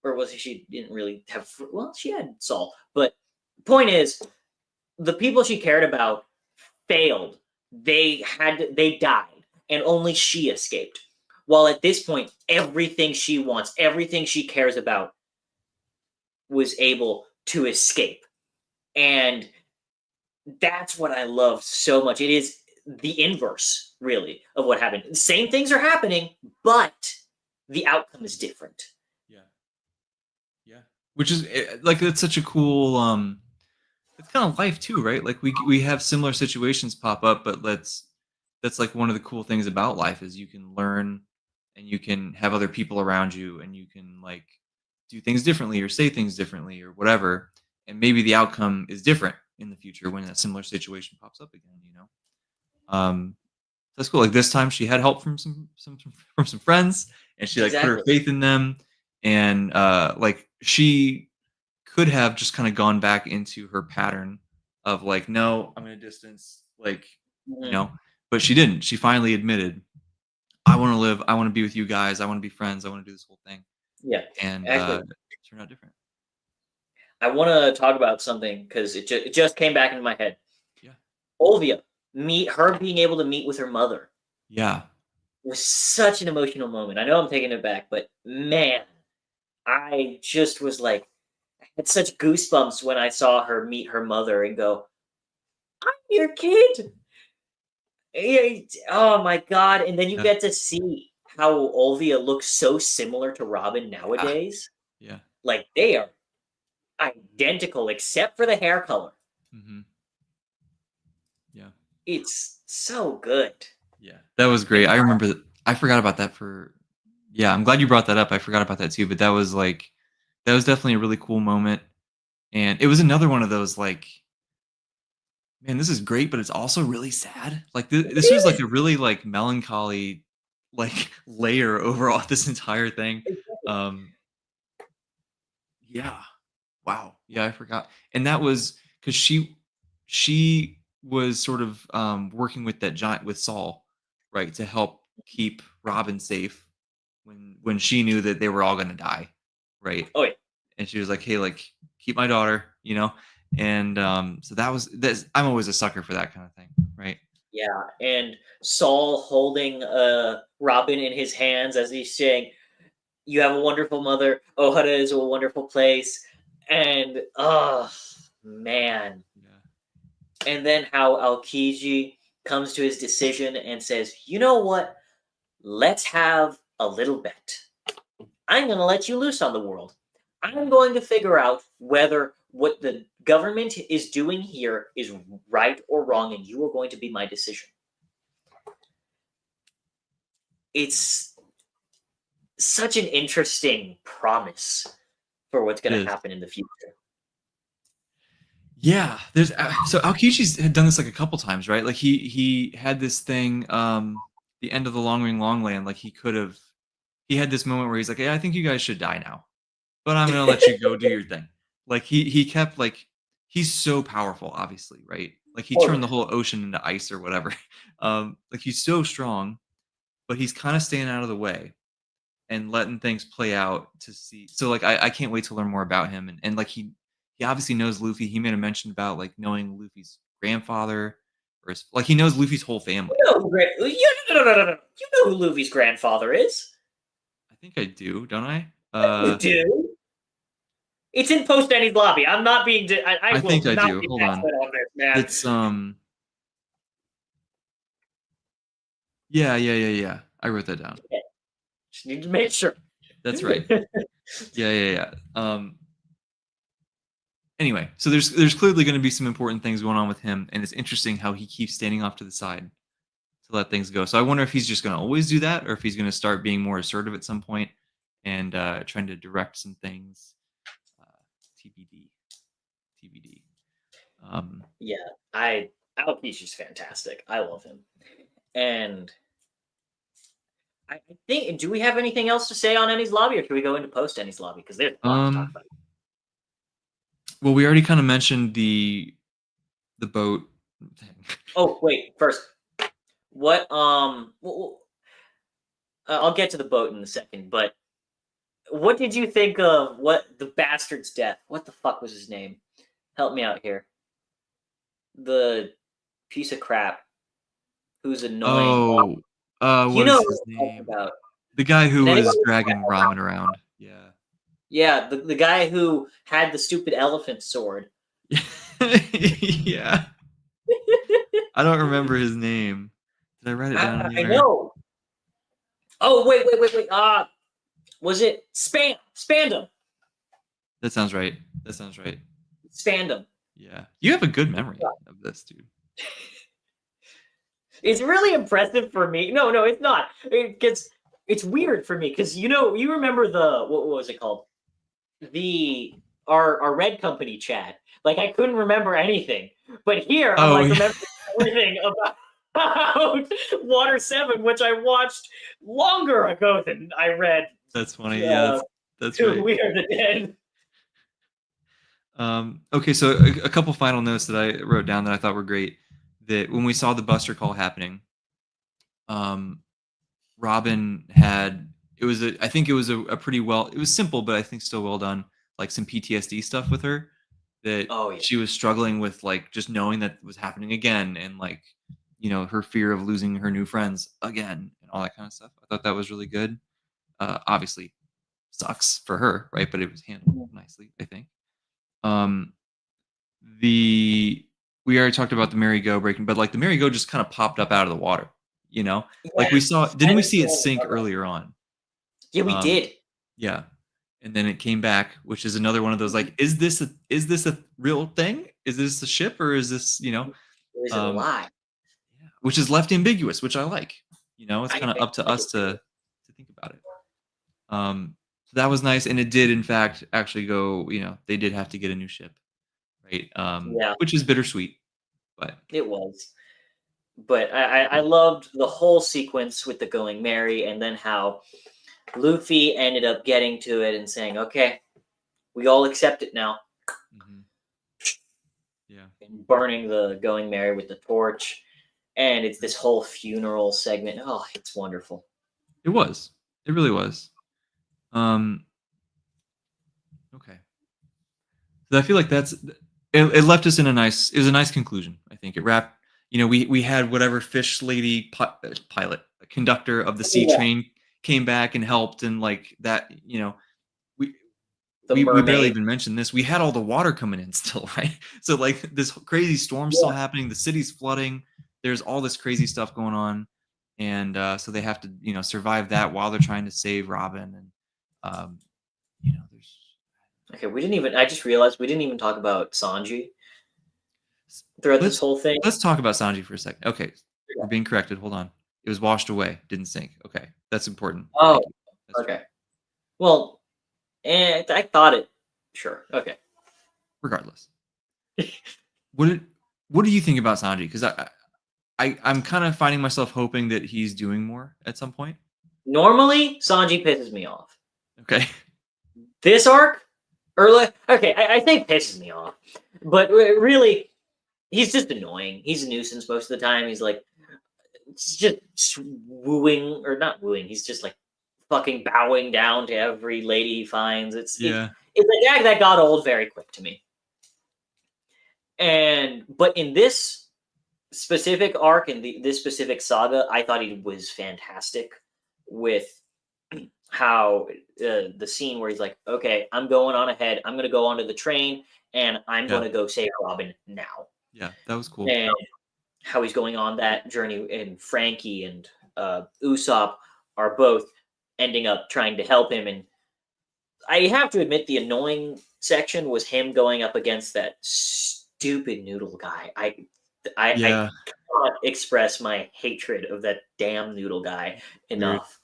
or was it she didn't really have well, she had Saul, but point is the people she cared about failed. They died and only she escaped. While at this point everything she wants, everything she cares about was able to escape. And that's what I love so much. It is the inverse, really, of what happened. Same things are happening, but the outcome is different. Yeah, yeah. Which is like that's such a cool it's kind of life too, right? Like we have similar situations pop up, but that's like one of the cool things about life is you can learn and you can have other people around you and you can like do things differently or say things differently or whatever. And maybe the outcome is different in the future when a similar situation pops up again, you know? That's cool. Like this time she had help from from some friends and she like put her Exactly. faith in them and like she could have just kind of gone back into her pattern of like, no, I'm gonna distance, like, you Mhm. know, but she didn't. She finally admitted, I want to live, I want to be with you guys, I want to be friends, I want to do this whole thing. Yeah. And Actually, it turned out different. I want to talk about something because it just came back into my head. Yeah. Olvia, meet her being able to meet with her mother Yeah. was such an emotional moment. I know I'm taking it back, but man, I just was like, I had such goosebumps when I saw her meet her mother and go, "I'm your kid." Yeah, oh my god! And then you Yeah. get to see how Olvia looks so similar to Robin Yeah. nowadays. Yeah. Like they are identical except for the hair color. Hmm. Yeah. It's so good. Yeah. That was And great. I remember that. I forgot about that for, yeah, I'm glad you brought that up. I forgot about that too, but that was like, that was definitely a really cool moment. And it was another one of those like, man, this is great, but it's also really sad. Like this was like It a really like melancholy like layer overall this entire thing. is. Um yeah. Wow. Yeah, I forgot. And that was cuz she was sort of working with that giant with Saul, right, to help keep Robin safe when she knew that they were all going to die, right? Oh yeah. And she was like, "Hey, like keep my daughter," you know? And so that's I'm always a sucker for that kind of thing, right? Yeah, and Saul holding Robin in his hands as he's saying, "You have a wonderful mother. Ohara is a wonderful place." And oh man. Yeah. And then how Aokiji comes to his decision and says, "You know what? Let's have a little bet. I'm going to let you loose on the world. I'm going to figure out whether what the government is doing here is right or wrong, and you are going to be my decision." It's such an interesting promise for what's It going to is. happen in the future. Yeah, there's so Aokichi's had done this like a couple times, right? Like he had this thing, the end of the Long Ring Long Land. Like he had this moment where he's like, "Hey, I think you guys should die now, but I'm gonna let you go do your thing." Like he kept like he's so powerful, obviously, right? Like he Oh turned the yeah. whole ocean into ice or whatever. Like he's so strong, but he's kind of staying out of the way and letting things play out to see. So like I can't wait to learn more about him and like he obviously knows Luffy. He made a mention about like knowing Luffy's grandfather or like he knows Luffy's whole family. You know who no. You know who Luffy's grandfather is. I think I do, don't I? You do. It's in Post-Enies lobby. I'm not being. I I will think I not do. be Hold on. backslid on this, man. It's yeah. I wrote that down. Okay. Just need to make sure. That's right. Yeah. Anyway, so there's clearly going to be some important things going on with him, and it's interesting how he keeps standing off to the side to let things go. So I wonder if he's just going to always do that, or if he's going to start being more assertive at some point and trying to direct some things. Uh, TBD, TBD. Um, Yeah, I Alokishi's fantastic. I love him, and I think. Do we have anything else to say on Enies lobby, or should we go into Post-Enies lobby? Because there's a lot to talk um, about. well, we already kind of mentioned the boat thing. Oh wait, first, what? I'll get to the boat in a second, but what did you think of what the bastard's death? What the fuck was his name? Help me out here. The piece of crap who's annoying. Oh, You what know is what his I'm talking name? about. The guy who Did anybody? was dragging ramen around. Yeah. Yeah, the guy who had the stupid elephant sword. Yeah. I don't remember his name. Did I write it down I anywhere? know. Oh wait. Was it Spandam? That sounds right. That sounds right. Spandam. Yeah. You have a good memory of this, dude. It's really impressive for me. No, it's not. It's weird for me because you remember the what was it called? The our Red Company chat. Like I couldn't remember anything, but here I'm Oh, like yeah. remembering everything about Water 7, which I watched longer ago than I read That's funny. Yeah, that's Too right. Weird Again. Okay, so a couple final notes that I wrote down that I thought were great. That when we saw the Buster call happening, um, Robin had I think it was a pretty well it was simple, but I think still well done, like some PTSD stuff with her that Oh yeah. she was struggling with like just knowing that was happening again and like her fear of losing her new friends again and all that kind of stuff. I thought that was really good. Obviously sucks for her, right? But it was handled nicely, I think. Um the we already talked about the merry-go breaking, but like the merry-go just kind of popped up out of the water, you know? Like we saw I didn't we didn't see it know sink about that. earlier on? Yeah, we Um did. yeah. And then it came back, which is another one of those like, is this a real thing? Is this a ship or is this, Or is it a um lie? yeah, which is left ambiguous, which I like. It's I, kind of I up to like us it too. to think about it. So that was nice, and it did in fact actually go, they did have to get a new ship, right? Yeah, Which is bittersweet, but it was. But I loved the whole sequence with the going merry, and then how Luffy ended up getting to it and saying, "Okay, we all accept it now," mhm, yeah. and burning the going merry with the torch, and it's this whole funeral segment. Oh, it's wonderful. It was. It really was. Um, okay. So I feel like it left us in a nice it was a nice conclusion. I think it wrapped. We had whatever fish lady pilot, conductor of the sea Yeah, train came back and helped, and like that. We the we barely mermaid. even mentioned this. We had all the water coming in still, right? So like this crazy storm still Yeah, happening. The city's flooding. There's all this crazy stuff going on, and so they have to survive that while they're trying to save Robin. And there's okay, we didn't even. I just realized we didn't even talk about Sanji throughout this let's whole thing. let's talk about Sanji for a second. Okay, Yeah. we're being corrected. Hold on. It was washed away, didn't sink. Okay, that's important. Oh, Thank you. That's right. okay. Well, I thought it. Sure. Okay. Regardless, what did what do you think about Sanji? Because I'm kind of finding myself hoping that he's doing more at some point. Normally, Sanji pisses me off. Okay. This arc, or like, okay, I think pisses me off, but really, he's just annoying. He's a nuisance most of the time. He's like just wooing or not wooing. He's just like fucking bowing down to every lady he finds. Yeah. It's a gag that got old very quick to me. But in this specific arc and this specific saga, I thought he was fantastic with how the scene where he's like, "Okay, I'm going on ahead. I'm going to go onto the train and I'm going Yeah. to go save Robin now." Yeah. That was cool. And how he's going on that journey, and Frankie and Usopp are both ending up trying to help him. And I have to admit, the annoying section was him going up against that stupid noodle guy. I Yeah. cannot express my hatred of that damn noodle guy Weird. enough.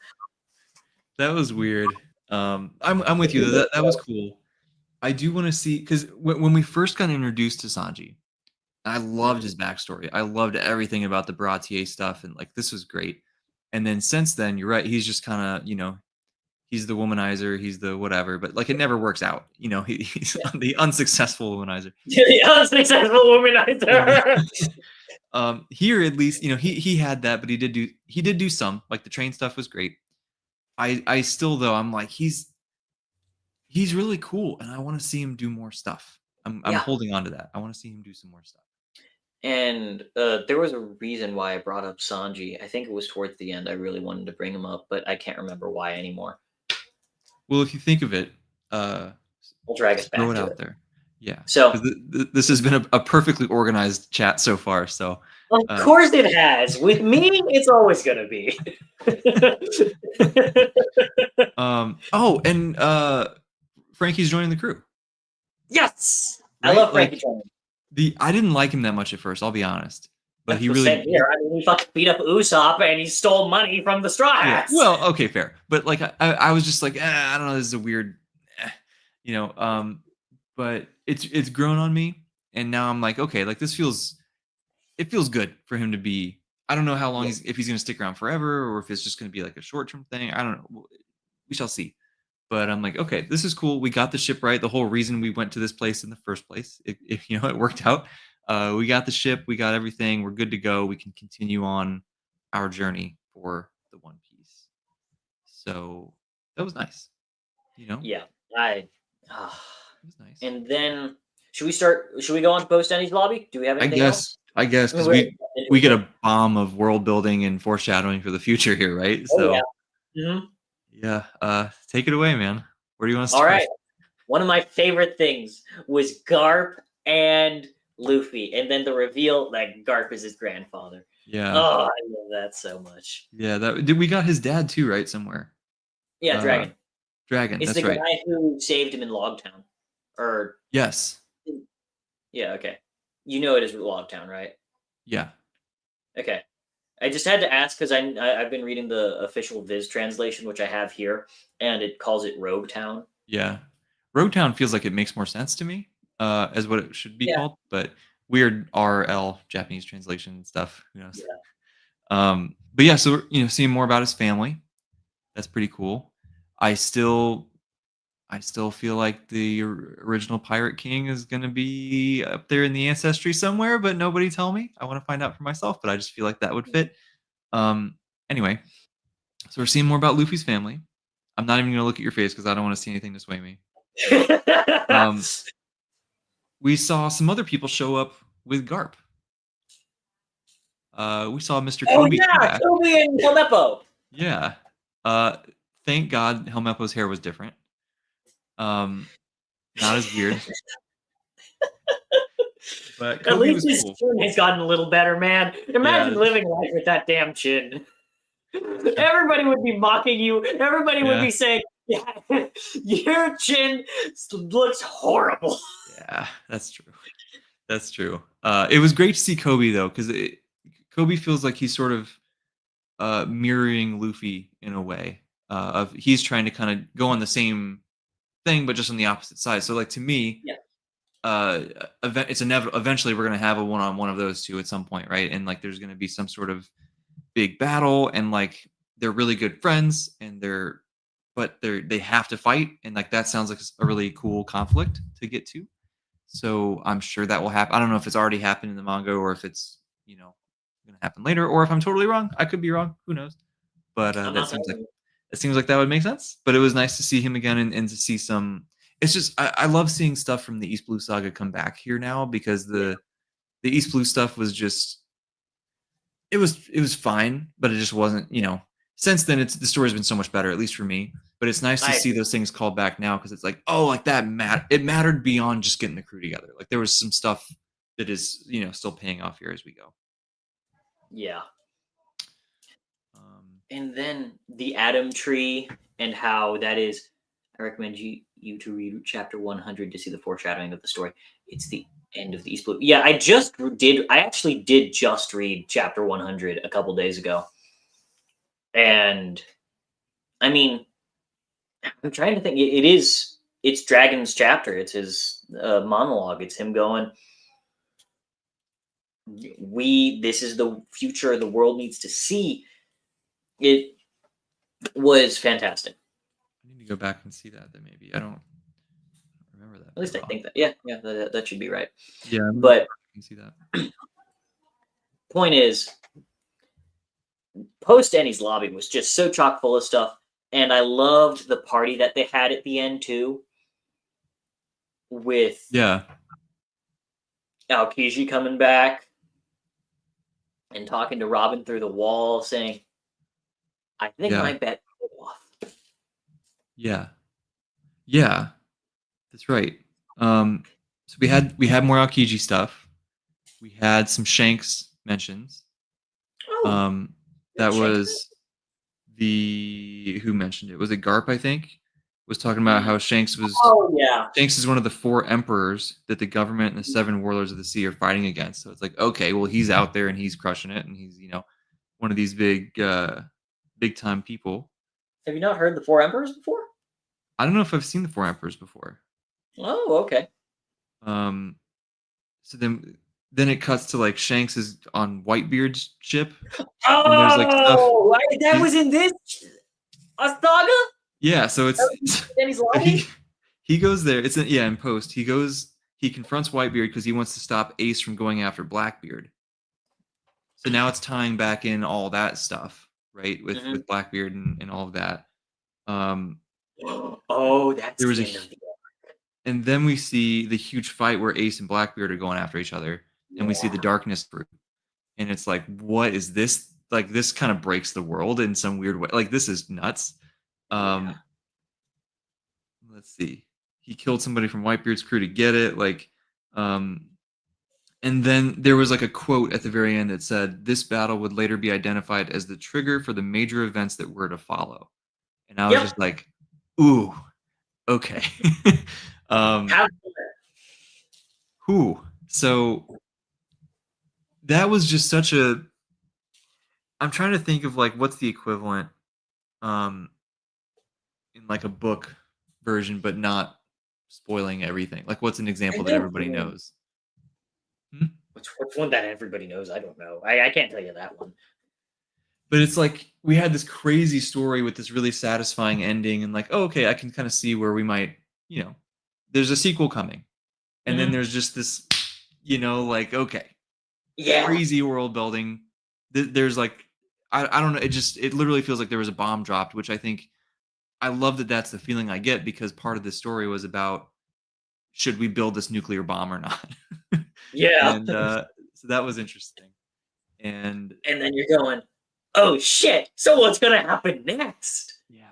That was weird. I'm with you. That was cool. I do want to see because when we first got introduced to Sanji, I loved Mhm. his backstory. I loved everything about the Baratier stuff, and like this was great. And then since then, you're right. He's just kind of he's the womanizer. He's the whatever. But like it never works out. He's the unsuccessful womanizer. The unsuccessful And womanizer. here at least he had that, but he did do some like the train stuff was great. I still though I'm like he's really cool, and I want to see him do more stuff. I'm Yeah. holding on to that. I want to see him do some more stuff. And there was a reason why I brought up Sanji. I think it was towards the end. I really wanted to bring him up, but I can't remember why anymore. Well, if you think of it, uh, We'll drag us just throw back it to out it. there. Yeah, So, because this has been a perfectly organized chat so far. So, of uh, course it has. With me, it's always going to be. oh, and Frankie's joining the crew, Yes! I right? love Like Frankie Jones. I didn't like him that much at first. I'll be honest, but That's he the really, same here. I mean, he fucking beat up Usopp and he stole money from the Straw yeah. Hats. Well, okay, fair. But like I was just like, I don't know. This is a weird, eh, you know. But it's grown on me, and now I'm like, okay, like it feels good for him to be. I don't know how long Yeah. if he's going to stick around forever or if it's just going to be like a short term thing. I don't know. We shall see. But I'm like, okay, this is cool. We got the ship right. The whole reason we went to this place in the first place, it worked out. We got the ship. We got everything. We're good to go. We can continue on our journey for the One Piece. So that was nice. It Yeah. I. ah. was nice. And then, should we start? Should we go on to Post-Enies lobby? Do we have I anything guess. else? I guess I mean, because we're we get a bomb of world building and foreshadowing for the future here, right? oh, yeah. So Mhm. yeah, take it away, man. Where do you want to All start? right. One of my favorite things was Garp and Luffy, and then the reveal that Garp is his grandfather. Yeah, Oh, I love that so much. yeah. That did we got his dad too, right? Somewhere. Yeah, Uh, Dragon. Dragon. It's the That's right. guy who saved him in Logtown. Or Yes. yeah, okay. You know it is Logtown, right? Yeah. Okay. I just had to ask because I've been reading the official Viz translation, which I have here, and it calls it Rogue Town. Yeah. Rogue Town feels like it makes more sense to me, as what it should be Yeah, called, but weird RL Japanese translation and stuff, who knows? yeah. But yeah, so, seeing more about his family, that's pretty cool. I still I still feel like the original Pirate King is gonna be up there in the ancestry somewhere, but nobody tell me. I wanna find out for myself, but I just feel like that would fit. Um, anyway, so we're seeing more about Luffy's family. I'm not even gonna look at your face because I don't wanna see anything to sway me. Um, we saw some other people show up with Garp. We saw Mr. Oh Kobe come yeah, back. Toby and Helmeppo. Yeah. Uh, thank God Helmeppo's hair was different. Um, not as weird, but At Kobe least was his cool. chin has gotten a little better, man. Yeah, Imagine living life with that damn chin. Everybody would be mocking you. Everybody would yeah, be saying, "Yeah, your chin looks horrible." yeah. That's true. That's true. It was great to see Kobe though, because Kobe feels like he's sort of mirroring Luffy in a way. Of he's trying to kind of go on the same thing, but just on the opposite side. So, like to me, Yeah, it's inevitable. Eventually, we're gonna have a one-on-one of those two at some point, right? And like, there's gonna be some sort of big battle, and like they're really good friends, and they have to fight, and like that sounds like a really cool conflict to get to. So I'm sure that will happen. I don't know if it's already happened in the manga or if it's going to happen later, or if I'm totally wrong. I could be wrong. Who knows? But I'm that not seems telling like you. that would make sense. But it was nice to see him again and to see some. It's just I love seeing stuff from the East Blue Saga come back here now because Yeah, the East Blue stuff was just it was fine, but it just wasn't. Since then the story's been so much better, at least for me. But it's nice to I see agree. those things called back now because it's like, oh, like it mattered beyond just getting the crew together. Like there was some stuff that is still paying off here as we go. Yeah. Um, And then the Atom Tree and how that is. I recommend you to read chapter 100 to see the foreshadowing of the story. It's the end of the East Blue. Yeah, I actually did just read chapter 100 a couple days ago. And I mean, I'm trying to think. It's Dragon's chapter. It's his monologue. It's him going, this is the future the world needs to see. It was fantastic. I need to go back and see that. Then maybe I don't remember that At very least I well. think that. Yeah, yeah, that should be right. Yeah, I'm gonna But see that. point is, Post-Enies lobby was just so chock full of stuff. And I loved the party that they had at the end too, with Yeah, Aokiji coming back and talking to Robin through the wall, saying, I think yeah, my bet paid off. yeah, yeah. That's right. So we had more Aokiji stuff. We had some Shanks mentions. Oh, Um, that there's Shanks. was the who mentioned it? Was it Garp? I think was talking about Mm. how Oh, yeah. Shanks is one of the four emperors that the government and the seven warlords of the sea are fighting against. So it's like, okay, well, he's out there and he's crushing it, and he's one of these big time people. Have you not heard the Four Emperors before? I don't know if I've seen the four emperors before. Oh, okay. Um, so then it cuts to like Shanks is on Whitebeard's ship, and there's like stuff. Oh, that He's was in this Saga? Yeah, so That it's was in Danny's so he lobby? he goes there. In Post. He confronts Whitebeard because he wants to stop Ace from going after Blackbeard. So now it's tying back in all that stuff, right? With Mhm. Blackbeard and all of that. Um Oh, that's there was the a end of the and then we see the huge fight where Ace and Blackbeard are going after each other, and we see the Yeah. darkness fruit. And it's like, what is this? Like this kind of breaks the world in some weird way. Like this is nuts. Yeah. Um let's see. He killed somebody from Whitebeard's crew to get it. Like, um, and then there was like a quote at the very end that said, "This battle would later be identified as the trigger for the major events that were to follow." And I was Yep. just like, "Ooh, okay." um, How who? So that was just such a I'm trying to think of like what's the equivalent um in like a book version, but not spoiling everything. Like what's an I example that know everybody one. knows? Hmm? Which one that everybody knows? I don't know. I can't tell you that one. But it's like we had this crazy story with this really satisfying ending, and like, oh, okay, I can kind of see where we might, there's a sequel coming, and then Hmm. there's just this, like, okay, Yeah. crazy world building. There's like, I don't know, it literally feels like there was a bomb dropped, which I think I love that that's the feeling I get because part of the story was about should we build this nuclear bomb or not, Yeah. and so that was interesting, and And then you're going, oh shit. So what's gonna happen next? yeah,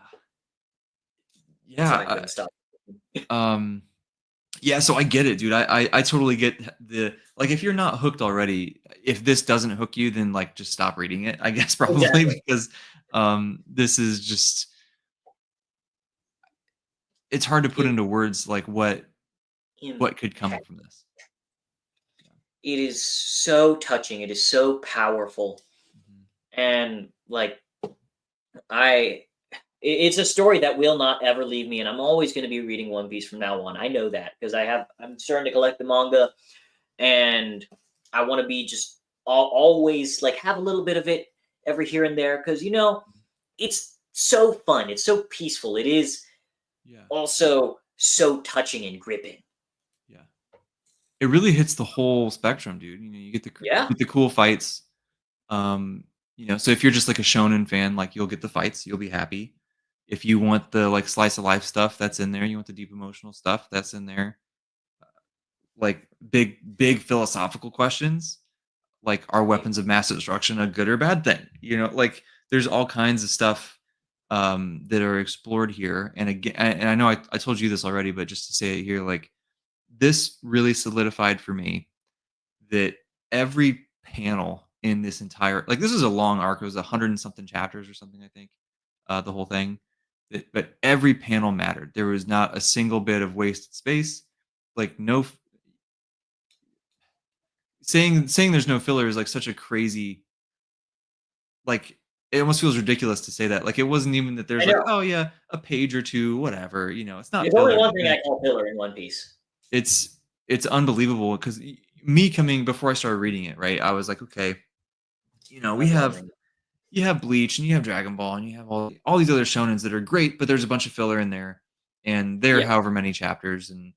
So I yeah. couldn't stop. Um, yeah, so I get it, dude. I totally get the like if you're not hooked already, if this doesn't hook you, then like just stop reading it, I guess probably Exactly. because this is just it's hard to put It into words like in what could come from this. it is so touching. It is so powerful. Mhm. And like I it's a story that will not ever leave me, and I'm always going to be reading One Piece from now on. I know that because I'm starting to collect the manga, and I want to be just always like have a little bit of it every here and there because it's so fun. It's so peaceful. It is Yeah. also so touching and gripping. Yeah. It really hits the whole spectrum, dude. You Yeah. get the cool fights. So if you're just like a shonen fan, like you'll get the fights, you'll be happy. If you want the like slice of life stuff, that's in there. You want the deep emotional stuff, that's in there. Like big philosophical questions, like are weapons of mass destruction a good or bad thing? Like there's all kinds of stuff that are explored here. And again, and I know I told you this already, but just to say it here, like this really solidified for me that every panel in this entire like this is a long arc. It was 100 and something chapters or something, I think. The whole thing. But every panel mattered. There was not a single bit of wasted space. Like no saying there's no filler is like such a crazy like it almost feels ridiculous to say that. Like it wasn't even that I there's like, know. oh yeah, a page or two, whatever. It's not There's only filler one thing because I call filler in One Piece. it's unbelievable because me coming before I started reading it, right? I was like, okay, we have Underwhelming. you have Bleach and you have Dragon Ball and you have all these other shonens that are great, but there's a bunch of filler in there, and they're Yeah. however many chapters, and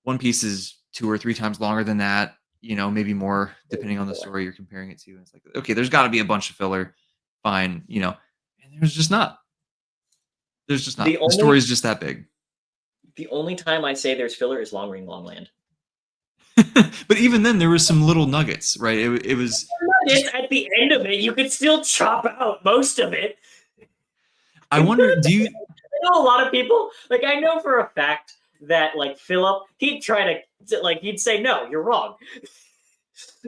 One Piece is 2 or 3 times longer than that, maybe more depending on the story you're comparing it to. And it's like, okay, there's got to be a bunch of filler, fine, and there's just not. There's just not. The The only story is just that big. the only time I say there's filler is Long Ring Long Land. But even then, there was some little nuggets, right? It was just. At the end of it, you could still chop out most of it. I wonder. Do you? I know a lot of people. Like I know for a fact that like Philip, he'd try to like he'd say no, you're wrong.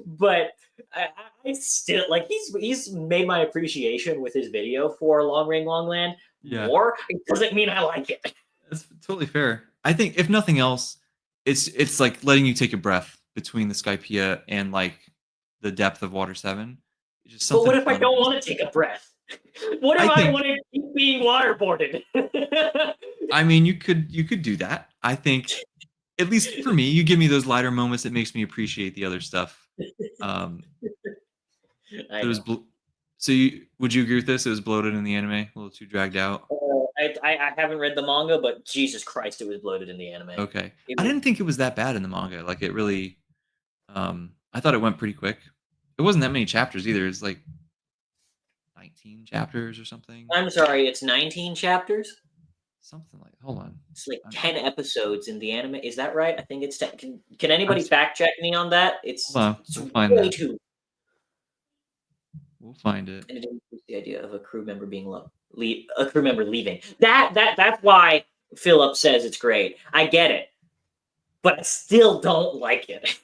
But I still like he's made my appreciation with his video for Long Ring Long Land Yeah, more. It doesn't mean I like it. that's totally fair. I think if nothing else, it's like letting you take a breath between the Skypiea and like the depth of Water 7. It's just But something what if I fun. don't want to take a breath? What if I I think. want to keep being waterboarded? I mean, you could do that. I think at least for me, you give me those lighter moments. It makes me appreciate the other stuff. Um, I it was. know. So would you agree with this? It was bloated in the anime, a little too dragged out. I haven't read the manga, but Jesus Christ, it was bloated in the anime. Okay, It I was didn't think it was that bad in the manga. Like it really. I thought it went pretty quick. It wasn't that many chapters either. It's like 19 chapters or something. I'm sorry, it's 19 chapters. Something like. Hold on. It's like I'm, 10 episodes in the anime. Is that right? I think it's 10. Can I'm anybody fact check me on that? hold on. It's We'll find way that. too. We'll find it. And it includes the idea of a crew member being a crew member leaving. That's why Philip says it's great. I get it, but I still don't like it.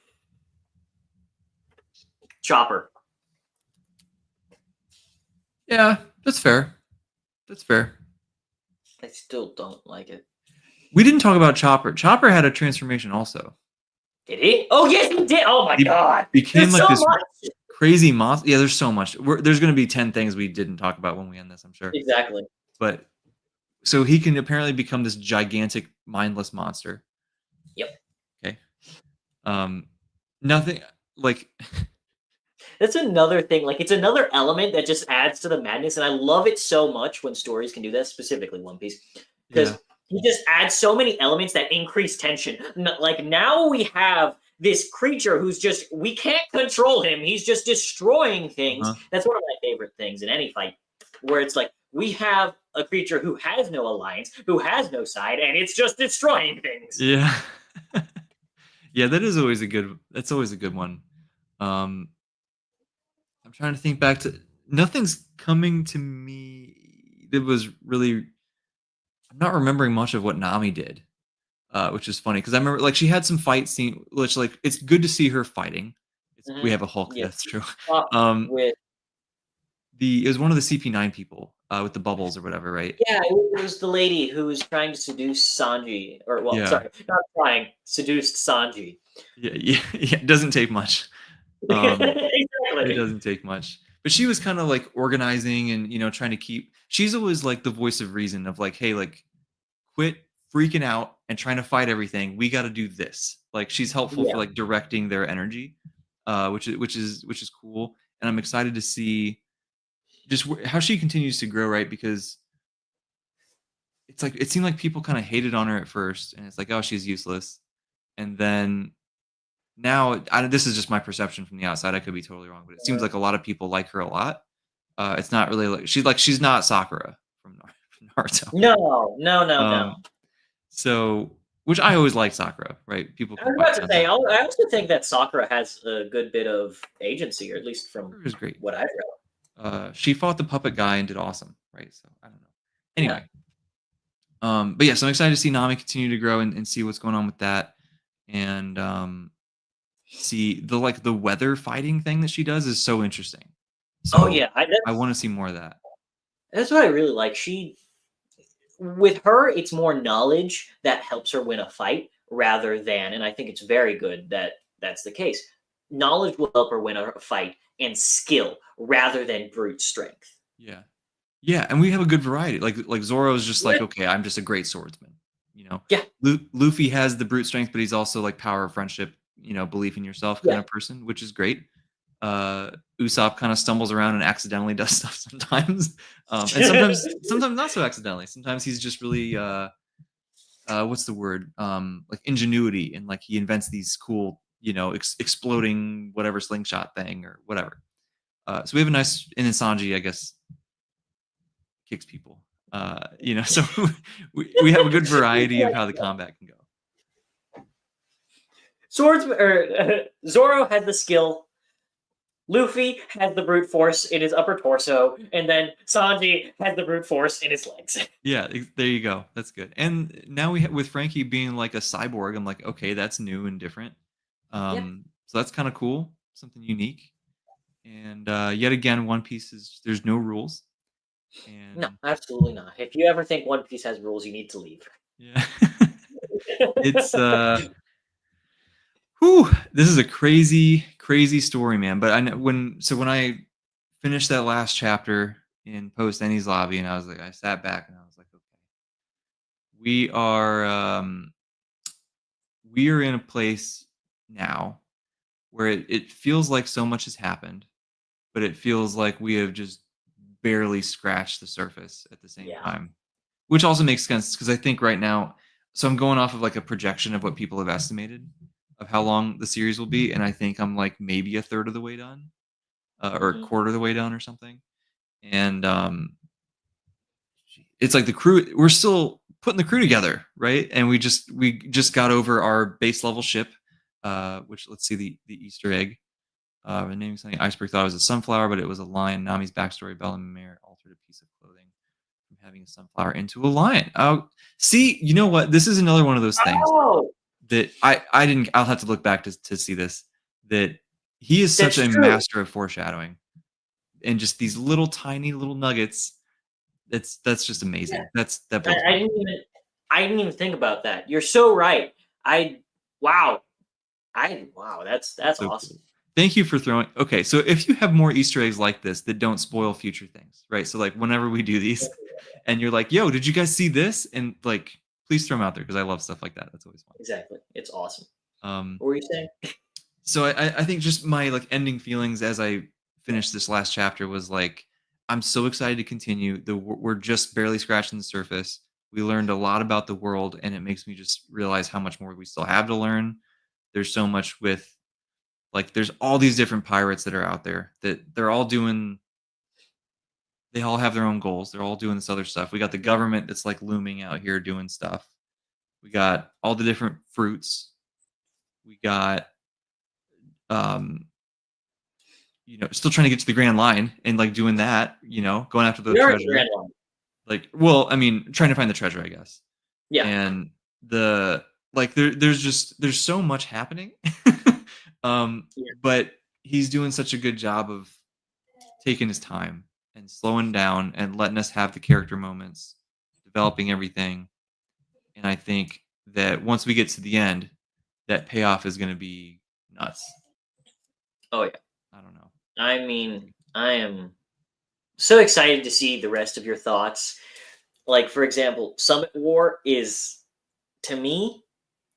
Chopper. Yeah, that's fair. That's fair. I still don't like it. We didn't talk about Chopper. Chopper had a transformation also. Did he? Oh yes, he did. Oh my He god, became there's like so this much. crazy monster. Yeah, there's so much. There's going to be 10 things we didn't talk about when we end this, I'm sure. Exactly. But so he can apparently become this gigantic mindless monster. Yep. Okay. Um, nothing like That's another thing. Like, it's another element that just adds to the madness, and I love it so much when stories can do that, specifically One Piece, yeah. because he just adds so many elements that increase tension. Like, now we have this creature who's just, we can't control him. He's just destroying things. Uh-huh. That's one of my favorite things in any fight, where it's like we have a creature who has no alliance, who has no side, and it's just destroying things. Yeah. Yeah, that's always a good one. Um, I'm trying to think back to nothing's coming to me that was really I'm not remembering much of what Nami did. Which is funny because I remember like she had some fight scene which like it's good to see her fighting. We Mhm. have a Hulk, Yeah, that's true. fuck Um, with it was one of the CP9 people with the bubbles or whatever, right? Yeah, it was the lady who was trying to seduce Sanji, or well, Yeah. sorry, not trying, seduced Sanji. Yeah, yeah, yeah, it doesn't take much. Um, it Exactly. doesn't take much. But she was kind of like organizing and trying to keep she's always like the voice of reason of like, hey, like quit freaking out and trying to fight everything. We got to do this. Like she's helpful for Yeah. like directing their energy, which is cool. And I'm excited to see just how she continues to grow, right? Because it's like it seemed like people kind of hated on her at first, and it's like, oh, she's useless. And then now, this is just my perception from the outside. I could be totally wrong, but it seems Uh, like a lot of people like her a lot. It's not really like she's not Sakura from from Naruto. No, no, no, no. Um, so which I always like Sakura, right? People I can was fight about me to on say, that. I also think that Sakura has a good bit of agency, or at least from Sakura is great. what I've read. She fought the puppet guy and did awesome, right? So I don't know. Yeah. Anyway, but yeah, so I'm excited to see Nami continue to grow and see what's going on with that, and see the weather fighting thing that she does is so interesting. Oh So yeah, I want to see more of that. that's what I really like. With her, it's more knowledge that helps her win a fight rather than, and I think it's very good that that's the case. Knowledge will help her win a fight, and skill rather than brute strength. Yeah. Yeah, and we have a good variety. Like Zoro is just like, Yeah, okay, I'm just a great swordsman. You know, yeah, Luffy has the brute strength, but he's also like power of friendship. Belief in yourself kind yeah. of person, which is great. Uh, Usopp kind of stumbles around and accidentally does stuff sometimes, and sometimes not so accidentally. Sometimes he's just really what's the word? Like ingenuity, and like he invents these cool, exploding whatever slingshot thing or whatever. So we have a nice, and then Sanji, I guess, kicks people. So we have a good variety of how the combat can go. Zoro has the skill. Luffy has the brute force in his upper torso, and then Sanji has the brute force in his legs. Yeah, there you go. That's good. And now with Frankie being like a cyborg, I'm like, okay, that's new and different. Yeah. So that's kind of cool, something unique. And yet again, One Piece is there's no rules, No, and absolutely not. If you ever think One Piece has rules, you need to leave. yeah, it's whew, this is a crazy, crazy story, man. But I know when I finished that last chapter in Post-Enies lobby, and I sat back and I was like, okay, we are um, we are in a place now where it feels like so much has happened, but it feels like we have just barely scratched the surface at the same Yeah. time, which also makes sense because I think right now, so I'm going off of like a projection of what people have estimated of how long the series will be, and I think I'm like maybe a third of the way done, or a Mhm. quarter of the way done, or something. And it's like the crew we're still putting the crew together, right? And we just got over our base level ship, which let's see the Easter egg. The name something Iceberg thought it was a sunflower, but it was a lion. Nami's backstory: Bella Mare altered a piece of clothing from having a sunflower into a lion. Oh, see, you know what? This is another one of those things Oh, that I didn't. I'll have to look back to see this. That he is such that's a true. master of foreshadowing, and just these little tiny little nuggets. That's just Yeah. amazing. That I, blows I my didn't mind. even I didn't even think about that. You're so right. I wow. Wow, that's It's so awesome. cool. Thank you for throwing. Okay, so if you have more Easter eggs like this that don't spoil future things, right? So like whenever we do these, and you're like, "Yo, did you guys see this?" And like, please throw them out there because I love stuff like that. That's always fun. Exactly. It's awesome. Um, What were you saying? so I think just my like ending feelings as I finished this last chapter was like, I'm so excited to continue. We're just barely scratching the surface. We learned a lot about the world, and it makes me just realize how much more we still have to learn. There's so much with like there's all these different pirates that are out there that they're all doing. They all have their own goals. They're all doing this other stuff. We got the government that's like looming out here doing stuff. We got all the different fruits. We got um still trying to get to the Grand Line and, like, doing that, going after the We are at the treasure. Grand Line. Like well, I mean, trying to find the treasure, I guess. Yeah. And there's so much happening. Um, Yeah. but he's doing such a good job of taking his time and slowing down and letting us have the character moments, developing everything, and I think that once we get to the end, that payoff is gonna be nuts. Oh yeah. I don't know. I mean, I am so excited to see the rest of your thoughts. Like, for example, Summit War is, to me,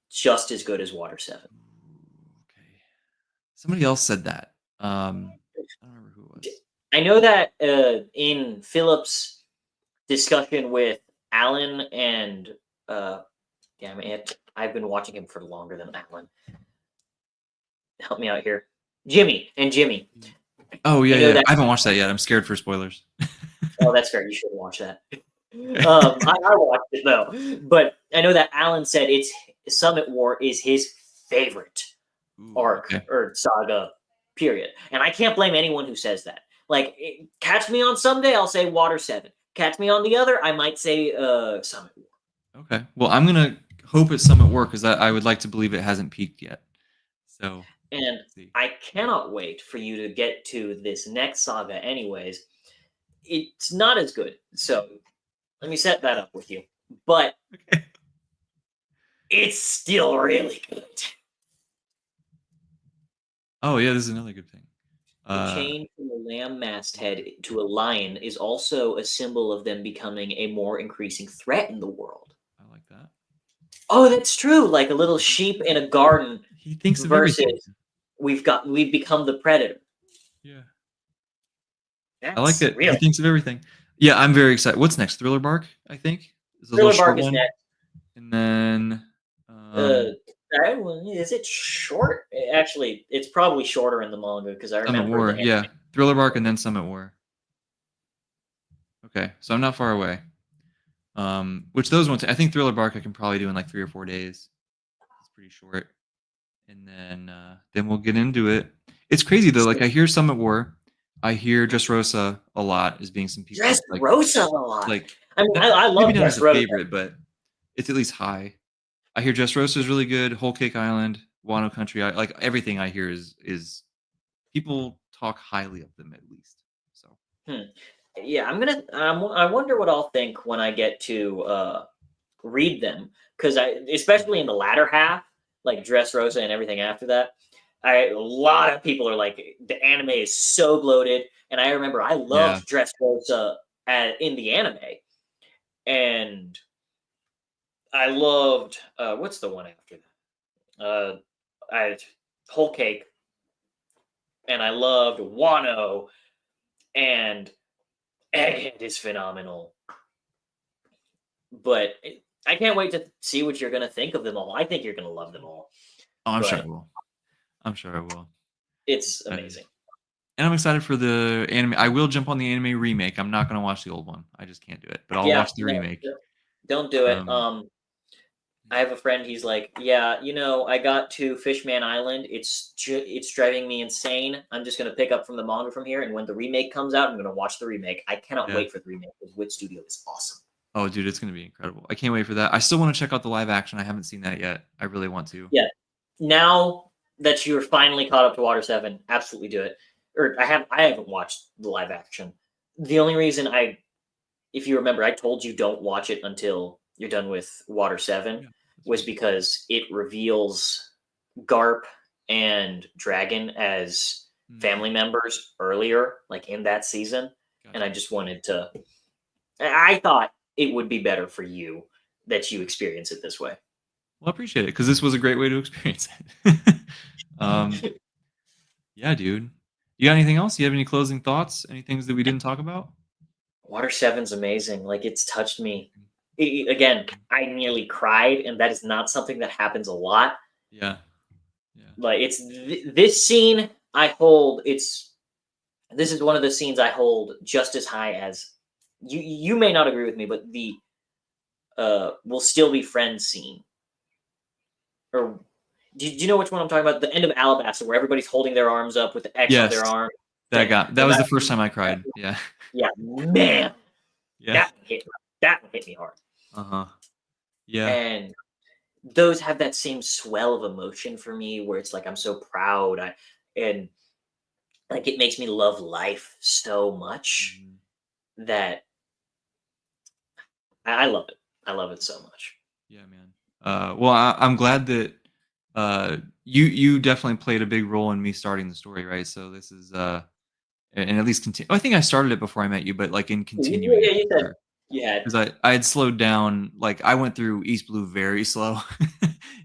just as good as Water 7. Okay. Somebody else said that. I don't remember who it was. I know that in Philip's discussion with Alan and, damn it, I've been watching him for longer than Alan. Help me out here. Jimmy. Oh, yeah, I know yeah. that. I haven't watched that yet. I'm scared for spoilers. Oh, that's fair. You should watch that. Okay. I watched it though, but I know that Alan said it's Summit War is his favorite Ooh, arc okay. or saga, period. And I can't blame anyone who says that. Like, catch me on some day, I'll say Water 7. Catch me on the other, I might say Summit War. Okay. Well, I'm gonna hope it's Summit War because I would like to believe it hasn't peaked yet. So, And let's see. I cannot wait for you to get to this next saga, anyways. It's not as good. So let me set that up with you. But Okay. it's still really good. Oh, yeah, this is another good thing. The chain from a lamb masthead to a lion is also a symbol of them becoming a more increasing threat in the world. I like that. Oh, that's true. Like a little sheep in a garden He thinks of everything. versus we've become the predator. Yeah. I like That's it. He real. thinks of everything. Yeah, I'm very excited. What's next? Thriller Bark, I think. Is a little Thriller short Bark is one. next. And then Uh, is it short? Actually, it's probably shorter in the manga because I Summit remember War. the Yeah. Thriller Bark and then Summit War. Okay. So I'm not far away. Which those ones I think Thriller Bark I can probably do in like 3 or 4 days. It's pretty short. And then we'll get into it. It's crazy though. Like I hear Summit War, I hear Dressrosa a lot as being some people Dressrosa a lot. like I mean, not, I love maybe not as a Dressrosa. favorite, but it's at least high. I hear Dressrosa is really good. Whole Cake Island, Wano Country, like everything I hear is people talk highly of them at least. So Yeah, I'm gonna. I wonder what I'll think when I get to read them because especially in the latter half, like Dressrosa and everything after that. A lot of people are like, the anime is so bloated, and I remember I yeah, loved Dressrosa in the anime, and I loved what's the one after that? I Whole Cake, and I loved Wano, and Egghead is phenomenal. But I can't wait to see what you're gonna think of them all. I think you're gonna love them all. oh, I'm sure I But will. I'm sure I will. it's Excited. amazing. And I'm excited for the anime. I will jump on the anime remake. I'm not gonna watch the old one. I just can't do it. But I'll Yeah, watch the no, remake. don't do it. Um, I have a friend. He's like, yeah, I got to Fishman Island. It's driving me insane. I'm just gonna pick up from the manga from here, and when the remake comes out, I'm gonna watch the remake. I cannot yeah. wait for the remake because Wit Studio is awesome. Oh, dude, it's gonna be incredible. I can't wait for that. I still want to check out the live action. I haven't seen that yet. I really want to. Yeah, now that you're finally caught up to Water 7, absolutely do it. Or I haven't watched the live action. The only reason if you remember, I told you don't watch it until you're done with Water 7 Yeah, was because it reveals Garp and Dragon as Mm, family members earlier, like in that season, and I gotcha. just wanted to. I thought it would be better for you that you experience it this way. Well, I appreciate it because this was a great way to experience it. um, yeah, dude. You got anything else? You have any closing thoughts? Any things that we didn't talk about? Water Seven's amazing. Like it's touched me. Again, I nearly cried, and that is not something that happens a lot. Yeah, yeah. Like it's this scene I hold. This is one of the scenes I hold just as high as you. You may not agree with me, but the "We'll Still Be Friends" scene. Or do you know which one I'm talking about? The end of Alabasta, where everybody's holding their arms up with the X on Yes, their arm, saying, that "No was matter." the first time I cried. Yeah, Yeah, man, yeah. that hit. That hit me hard. Uh huh. Yeah. And those have that same swell of emotion for me, where it's like I'm so proud. And like it makes me love life so much Mhm. that I love it. I love it so much. Yeah, man. Well, I'm glad that you definitely played a big role in me starting the story, right? So this is and at least continue. I think I started it before I met you, but like in Yeah, continuing yeah, it you for said sure. you had. Because I had slowed down. Like I went through East Blue very slow,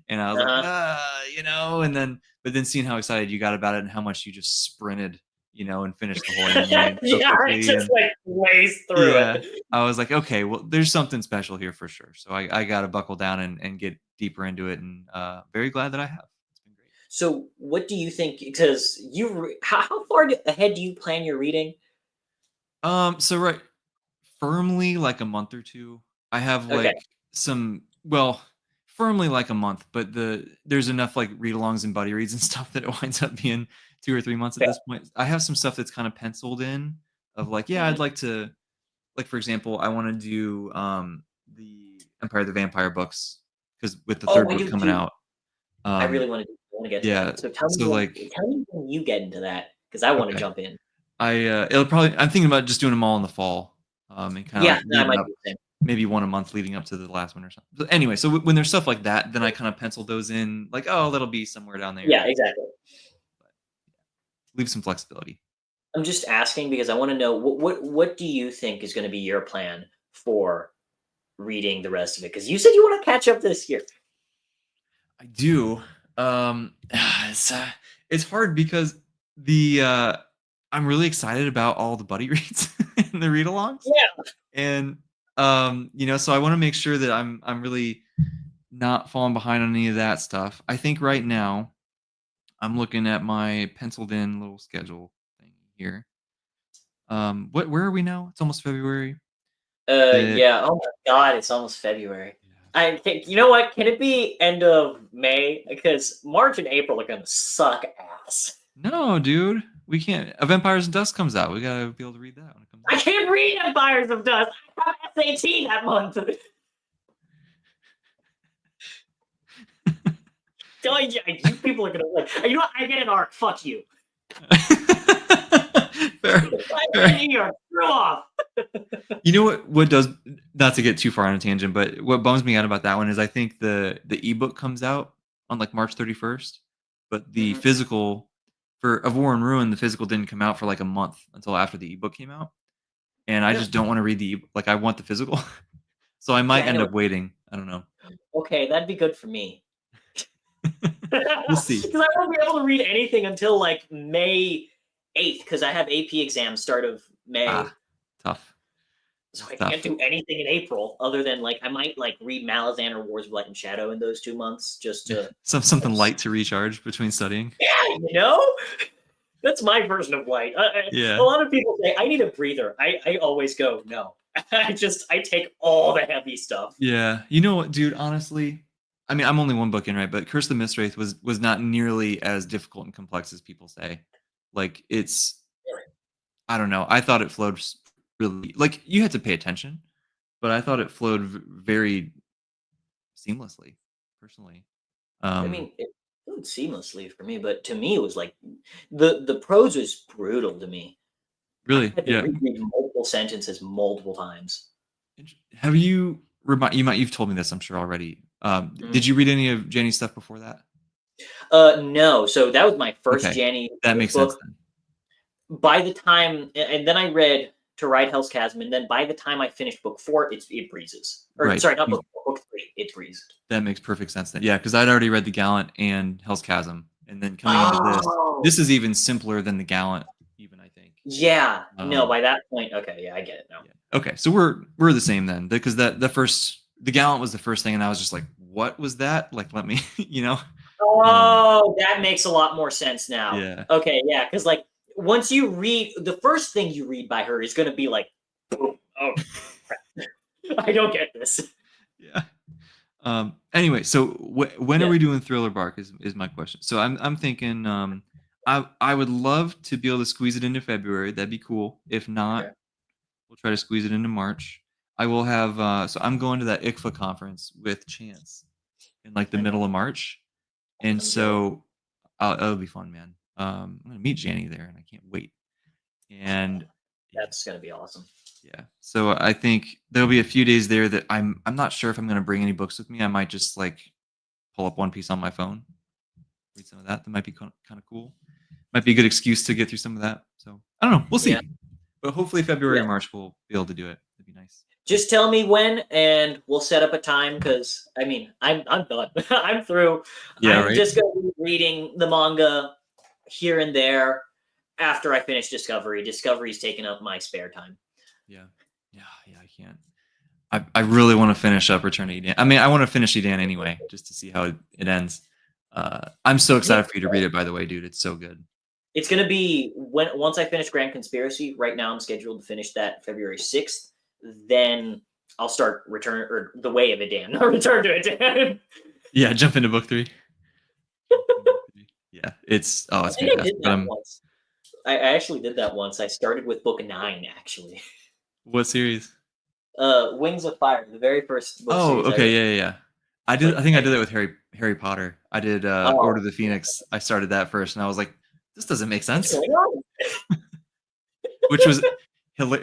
and I was like, Uh-huh. and then but then seeing how excited you got about it and how much you just sprinted, and finished the whole anime so Yeah, it quickly, just and like ways through yeah, it. I was like, okay, well, there's something special here for sure. So I got to buckle down and get deeper into it, and very glad that I have. It's been great. So, what do you think? Because how far ahead do you plan your reading? So right, firmly like a month or two. I have Okay, like some, well, firmly like a month, but there's enough like read-alongs and buddy reads and stuff that it winds up being 2 or 3 months at fair. this point. I have some stuff that's kind of penciled in of like, yeah, I'd Mhm. like to, like for example, I want to do the Empire of the Vampire books because with the Oh, third when book you coming do, out, I really um, want to get to yeah. that. So So like, tell me when you get into that because I want to okay, jump in. it'll probably. I'm thinking about just doing them all in the fall, and kind of Yeah, like I leading might up, do the same. maybe one a month leading up to the last one or something. But anyway, so when there's stuff like that, then I kind of pencil those in, like, oh, that'll be somewhere down there, Yeah, exactly. but leave some flexibility. I'm just asking because I want to know what do you think is going to be your plan for reading the rest of it? Because you said you want to catch up this year. I do. It's it's hard because the I'm really excited about all the buddy reads and the read-alongs, Yeah. and so I want to make sure that I'm really not falling behind on any of that stuff. I think right now I'm looking at my penciled in little schedule thing here. Where are we now? It's almost February. That Yeah. Oh my God, it's almost February. Yeah. You know what? Can it be end of May? Because March and April are gonna suck ass. No, dude, we can't. A Vampires and Dust comes out. We gotta be able to read that when it comes I out. can't read Empires of Dust. I have SAT that month. Oh, yeah, you people are gonna like. You know what? I get an arc. Fuck you. Fair, I fair. get an ER. Screw off. You know what does, not to get too far on a tangent, but what bums me out about that one is I think the ebook comes out on like March 31st, but the Mhm. physical for of War and Ruin, the physical didn't come out for like a month until after the ebook came out. And I No. just don't want to read the ebook. Like I want the physical. So I Yeah, might I end know. up waiting. I don't know. Okay, that'd be good for me. We'll see. Because I won't be able to read anything until like May 8th, because I have AP exams start of May. Ah, tough. So That's I can't tough. do anything in April other than like I might like read Malazan or Wars of Light and Shadow in those 2 months just Yeah. to Something light to recharge between studying. yeah, that's my version of light. A Yeah. lot of people say I need a breather. I always go no. I take all the heavy stuff. Yeah. You know what, dude, honestly, I mean, I'm only one book in, right? But Curse of the Mistwraith was not nearly as difficult and complex as people say. Like it's I don't know. I thought it flowed really, like you had to pay attention, but I thought it flowed very seamlessly, personally. I Um mean, it flowed seamlessly for me, but to me it was like the prose was brutal to me. I really, had to yeah. reread multiple sentences multiple times. Have you you've told me this, I'm sure already. Did Mhm. you read any of Jenny's stuff before that? No. So that was my first Okay, Janny that makes sense book. then. By the time, and then I read To Ride Hell's Chasm, and then by the time I finished book 4, it breezes. Or Right. sorry, not book 4, book 3, it breezed. That makes perfect sense then. Yeah, because I'd already read The Gallant and Hell's Chasm, and then coming into Oh, this is even simpler than The Gallant even, I think. yeah. No, Um, by that point, okay, yeah, I get it now. yeah. Okay, so we're the same then, because The Gallant was the first thing, and I was just like, "What was that?" Like, let me, you know? Um, Oh, that makes a lot more sense now. yeah, Okay, yeah, because like once you read the first thing you read by her is going to be like, boom, oh, crap. I don't get this. yeah. Anyway, so when are Yeah, we doing Thriller Bark is my question. So I'm thinking, I would love to be able to squeeze it into February. That'd be cool. If not, okay. we'll try to squeeze it into March. I will have so I'm going to that ICFA conference with Chance in like the I middle know. of March, and I'm jealous. so it'll be fun, man. I'm gonna meet Janny there, and I can't wait. And yeah, That's going to be awesome. yeah. So I think there'll be a few days there that I'm not sure if I'm gonna bring any books with me. I might just like pull up One Piece on my phone, read some of that. That might be kind of cool. Might be a good excuse to get through some of that. So I don't know. We'll Yeah, see. But hopefully February yeah. or March we'll be able to do it. That'd be nice. Just tell me when, and we'll set up a time. Because I mean, I'm done. I'm through. Yeah. I'm Right. just going to be reading the manga here and there after I finish Discovery. Discovery's taking up my spare time. Yeah. Yeah. Yeah. I can't. I really want to finish up Return to Eden. I mean, I want to finish Eden anyway, just to see how it ends. I'm so Yeah, excited for you to read it. By the way, dude, it's so good. it's gonna be when once I finish Grand Conspiracy. Right now, I'm scheduled to finish that February 6th. Then I'll start Return or The Way of Edan, or Return to Edan. Yeah. Jump into book 3. Jump into book 3. Yeah. I It's think I did fantastic. But that once. I actually did that once. I started with book 9, actually. what series? Wings of Fire, the very first book Oh, series I okay, read. yeah, yeah, yeah. It's like I think I 10 did years. that with Harry Potter. I did Order Oh, of the Phoenix. I started that first, and I was like, "This doesn't make what's sense." going on? Which was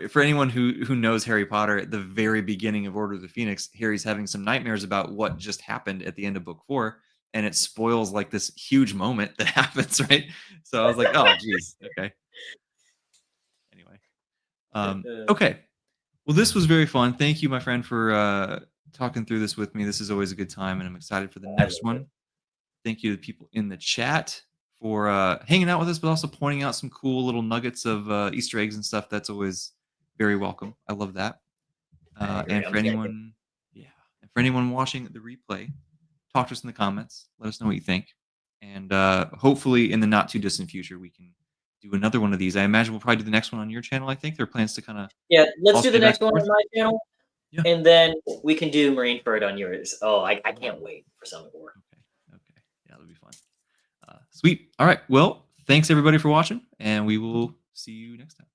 for anyone who knows Harry Potter. At the very beginning of Order of the Phoenix, Harry's having some nightmares about what just happened at the end of book 4, and it spoils like this huge moment that happens, right? So I was like, "Oh, geez, okay." Anyway, okay. Well, this was very fun. Thank you, my friend, for talking through this with me. This is always a good time, and I'm excited for the I next love it. one. Thank you to the people in the chat for hanging out with us, but also pointing out some cool little nuggets of Easter eggs and stuff. That's always very welcome. I love that. I agree. And I'm for excited. anyone, yeah, and for anyone watching the replay, talk to us in the comments. Let us know what you think, and hopefully, in the not too distant future, we can do another one of these. I imagine we'll probably do the next one on your channel. I think there are plans to kind of Yeah, let's do the alternate back next and one on forth. my channel, Yeah. and then we can do Marineford on yours. Oh, I can't wait for Summit War. Okay. Okay. Yeah, that'll be fun. Sweet. All right. Well, thanks everybody for watching, and we will see you next time.